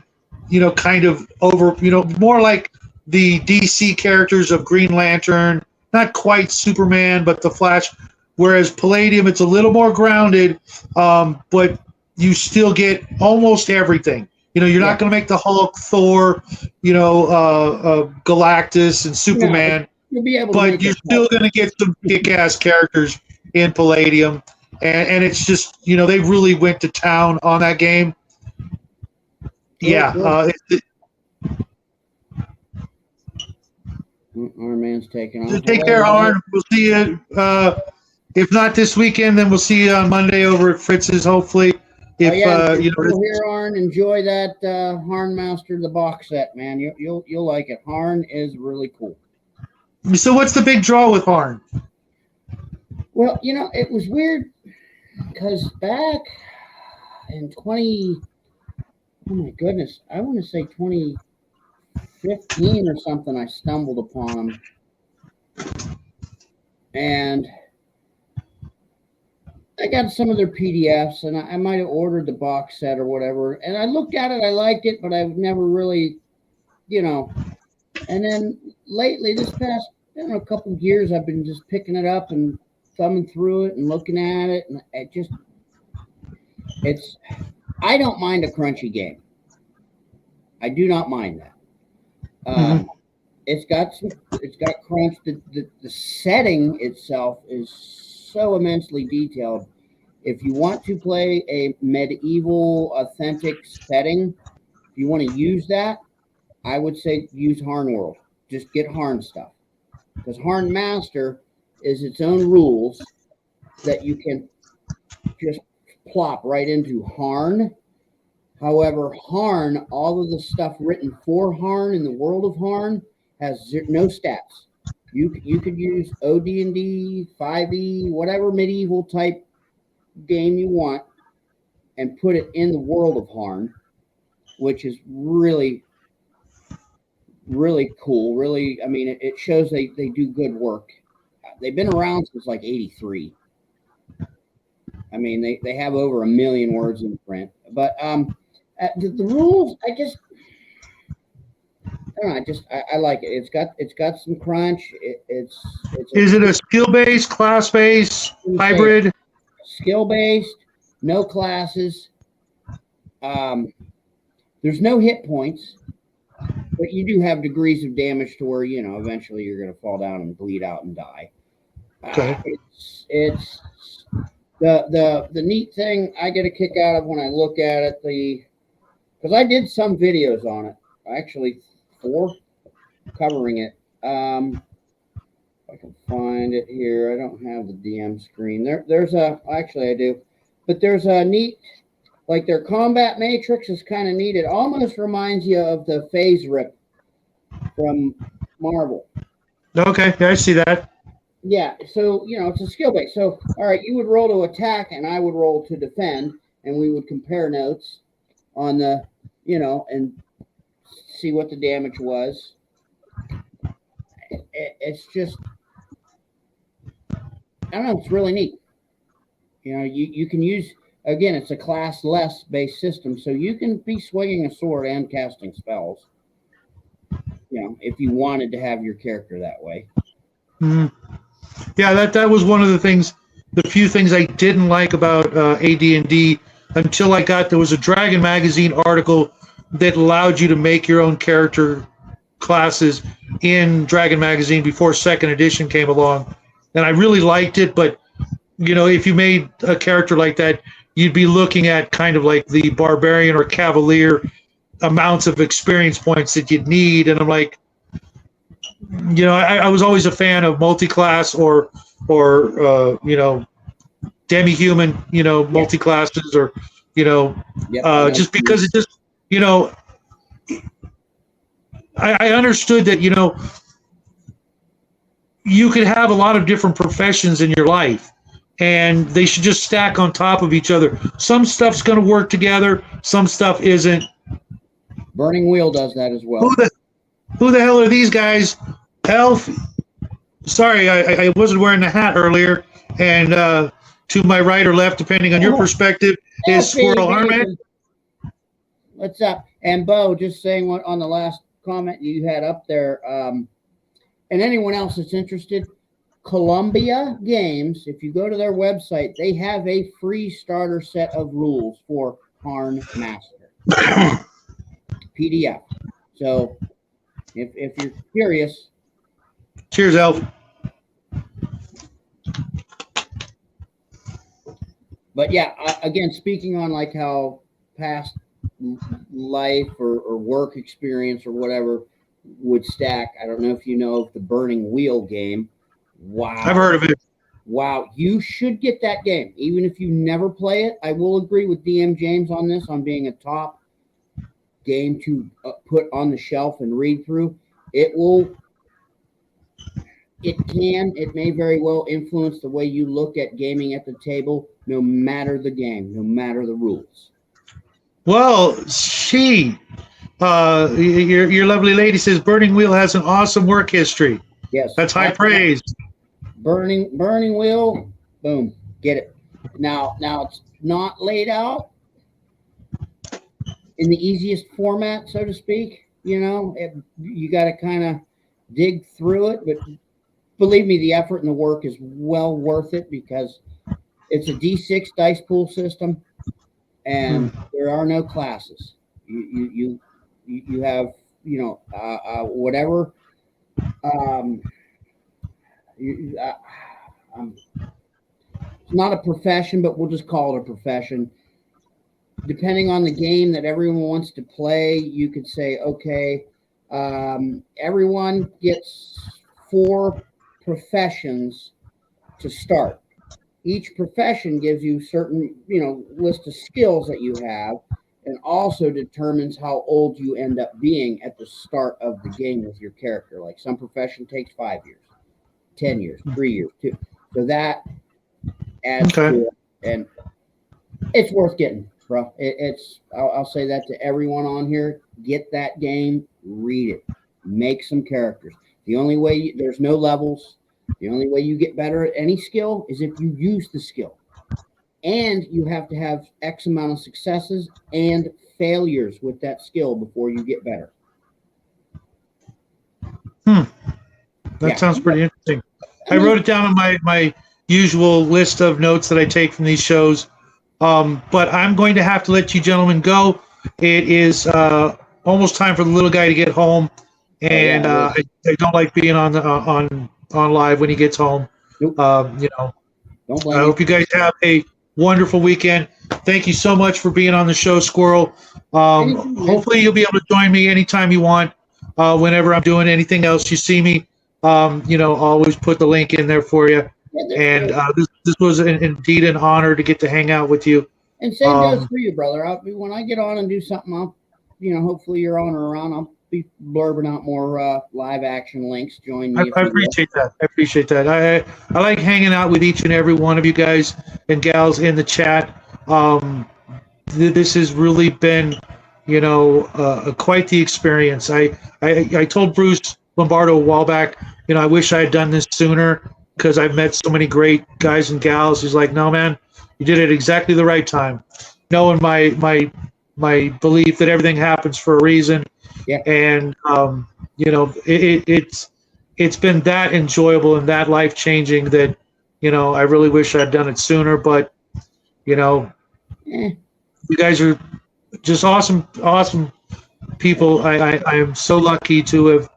kind of over more like the DC characters of Green Lantern, not quite Superman, but the Flash. Whereas Palladium, it's a little more grounded, but you still get almost everything. You're not going to make the Hulk, Thor, Galactus, and Superman. You'll be able to, but you're still going to get some kick-ass characters in Palladium, and it's just they really went to town on that game. Our man's taking off. Take care, Arn. We'll see you. If not this weekend, then we'll see you on Monday over at Fritz's. Hopefully, if here, Arn, enjoy that Harn Master the box set, man. You'll like it. Harn is really cool. So, what's the big draw with Harn? Well, it was weird because back in oh my goodness, I want to say 2015 or something, I stumbled upon him. And I got some of their PDFs, and I might have ordered the box set or whatever. And I looked at it, I liked it, but I've never really, And then lately, this past a couple of years, I've been just picking it up and thumbing through it and looking at it, and I don't mind a crunchy game. I do not mind that. It's got crunch. The setting itself is so immensely detailed. If you want to play a medieval authentic setting, if you want to use that, I would say use Harn World. Just get Harn stuff, because Harn Master is its own rules that you can just plop right into Harn. However, Harn, all of the stuff written for Harn in the world of Harn has no stats. You could use OD&D, 5e, whatever medieval type game you want, and put it in the world of Harn, which is really, really cool. Really, I mean, it shows they do good work. They've been around since like 83. I mean, they have over 1 million words in print. But the rules, I don't know. I like it. It's got some crunch. Is it a skill-based, class-based, hybrid? Skill-based, no classes. There's no hit points, but you do have degrees of damage to where eventually you're going to fall down and bleed out and die. Okay. It's the neat thing I get a kick out of when I look at it, because I did some videos on it, actually 4 covering it. If I can find it here, I don't have the DM screen. Actually I do, but there's a neat, like their combat matrix is kind of neat. It almost reminds you of the phase rip from Marvel. Okay, yeah, I see that. Yeah, so it's a skill base. So all right, you would roll to attack, and I would roll to defend, and we would compare notes on the and see what the damage was. It's just I don't know. It's really neat. You can use again. It's a class less based system, so you can be swinging a sword and casting spells. If you wanted to have your character that way. Mhm. Yeah, that was one of the few things I didn't like about AD&D until there was a Dragon Magazine article that allowed you to make your own character classes in Dragon Magazine before second edition came along, and I really liked it. But if you made a character like that, you'd be looking at kind of like the barbarian or cavalier amounts of experience points that you'd need, and I'm like, I was always a fan of multi-class or demi-human, multi-classes or just because it just I understood that you could have a lot of different professions in your life, and they should just stack on top of each other. Some stuff's going to work together, some stuff isn't. Burning Wheel does that as well. Who the hell are these guys? Elf. Sorry, I wasn't wearing the hat earlier. And to my right or left, depending on your perspective, is Squirrel Hermit. What's up? And Bo, just saying what on the last comment you had up there, and anyone else that's interested, Columbia Games, if you go to their website, they have a free starter set of rules for Harn Master. PDF. So if you're curious. Cheers, Elf. But yeah, again, speaking on like how past life or work experience or whatever would stack. I don't know if you know of the Burning Wheel game. Wow. I've heard of it. Wow. You should get that game. Even if you never play it, I will agree with DM James on this, on being a top game to put on the shelf and read through. It may very well influence the way you look at gaming at the table, no matter the game, no matter the rules. Well, your lovely lady says Burning Wheel has an awesome work history. Yes. That's high praise. Burning Wheel, boom, get it. Now it's not laid out in the easiest format, so to speak. You got to kind of dig through it, but believe me, the effort and the work is well worth it because it's a D6 dice pool system, and there are no classes. You have whatever. It's not a profession, but we'll just call it a profession. Depending on the game that everyone wants to play, you could say, okay, everyone gets 4 professions to start. Each profession gives you certain, list of skills that you have, and also determines how old you end up being at the start of the game with your character. Like some profession takes 5 years, 10 years, 3 years, 2. So that adds to it, and it's worth getting, bro. I'll say that to everyone on here. Get that game, read it, make some characters. The only way there's no levels. The only way you get better at any skill is if you use the skill. And you have to have X amount of successes and failures with that skill before you get better. That sounds pretty interesting. I wrote it down on my usual list of notes that I take from these shows. But I'm going to have to let you gentlemen go. It is almost time for the little guy to get home. And I don't like being on live when he gets home. Nope. I hope you guys have a wonderful weekend. Thank you so much for being on the show, Squirrel. Hopefully you'll be able to join me anytime you want, whenever I'm doing anything else. You see me, I'll always put the link in there for you. And this was indeed an honor to get to hang out with you. And same goes for you, brother. When I get on and do something, I'll, hopefully you're on or around. I'll be blurbing out more live action links. Join me. I if you will. appreciate that. I appreciate that. I like hanging out with each and every one of you guys and gals in the chat. This has really been, quite the experience. I told Bruce Lombardo a while back, I wish I had done this sooner because I've met so many great guys and gals. He's like, no, man, you did it exactly the right time. Knowing my belief that everything happens for a reason. Yeah. And, it's been that enjoyable and that life changing that, I really wish I'd done it sooner, but, you guys are just awesome people. I am so lucky to have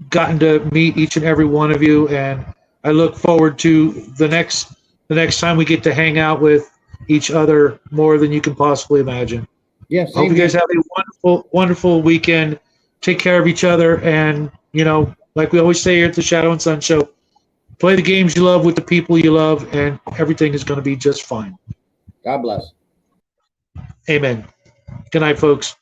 gotten to meet each and every one of you, and I look forward to the next time we get to hang out with each other more than you can possibly imagine. Yes. Hope you guys have a wonderful weekend. Take care of each other, and like we always say here at the Shadow and Sun Show, play the games you love with the people you love, and everything is going to be just fine. God bless. Amen. Good night, folks.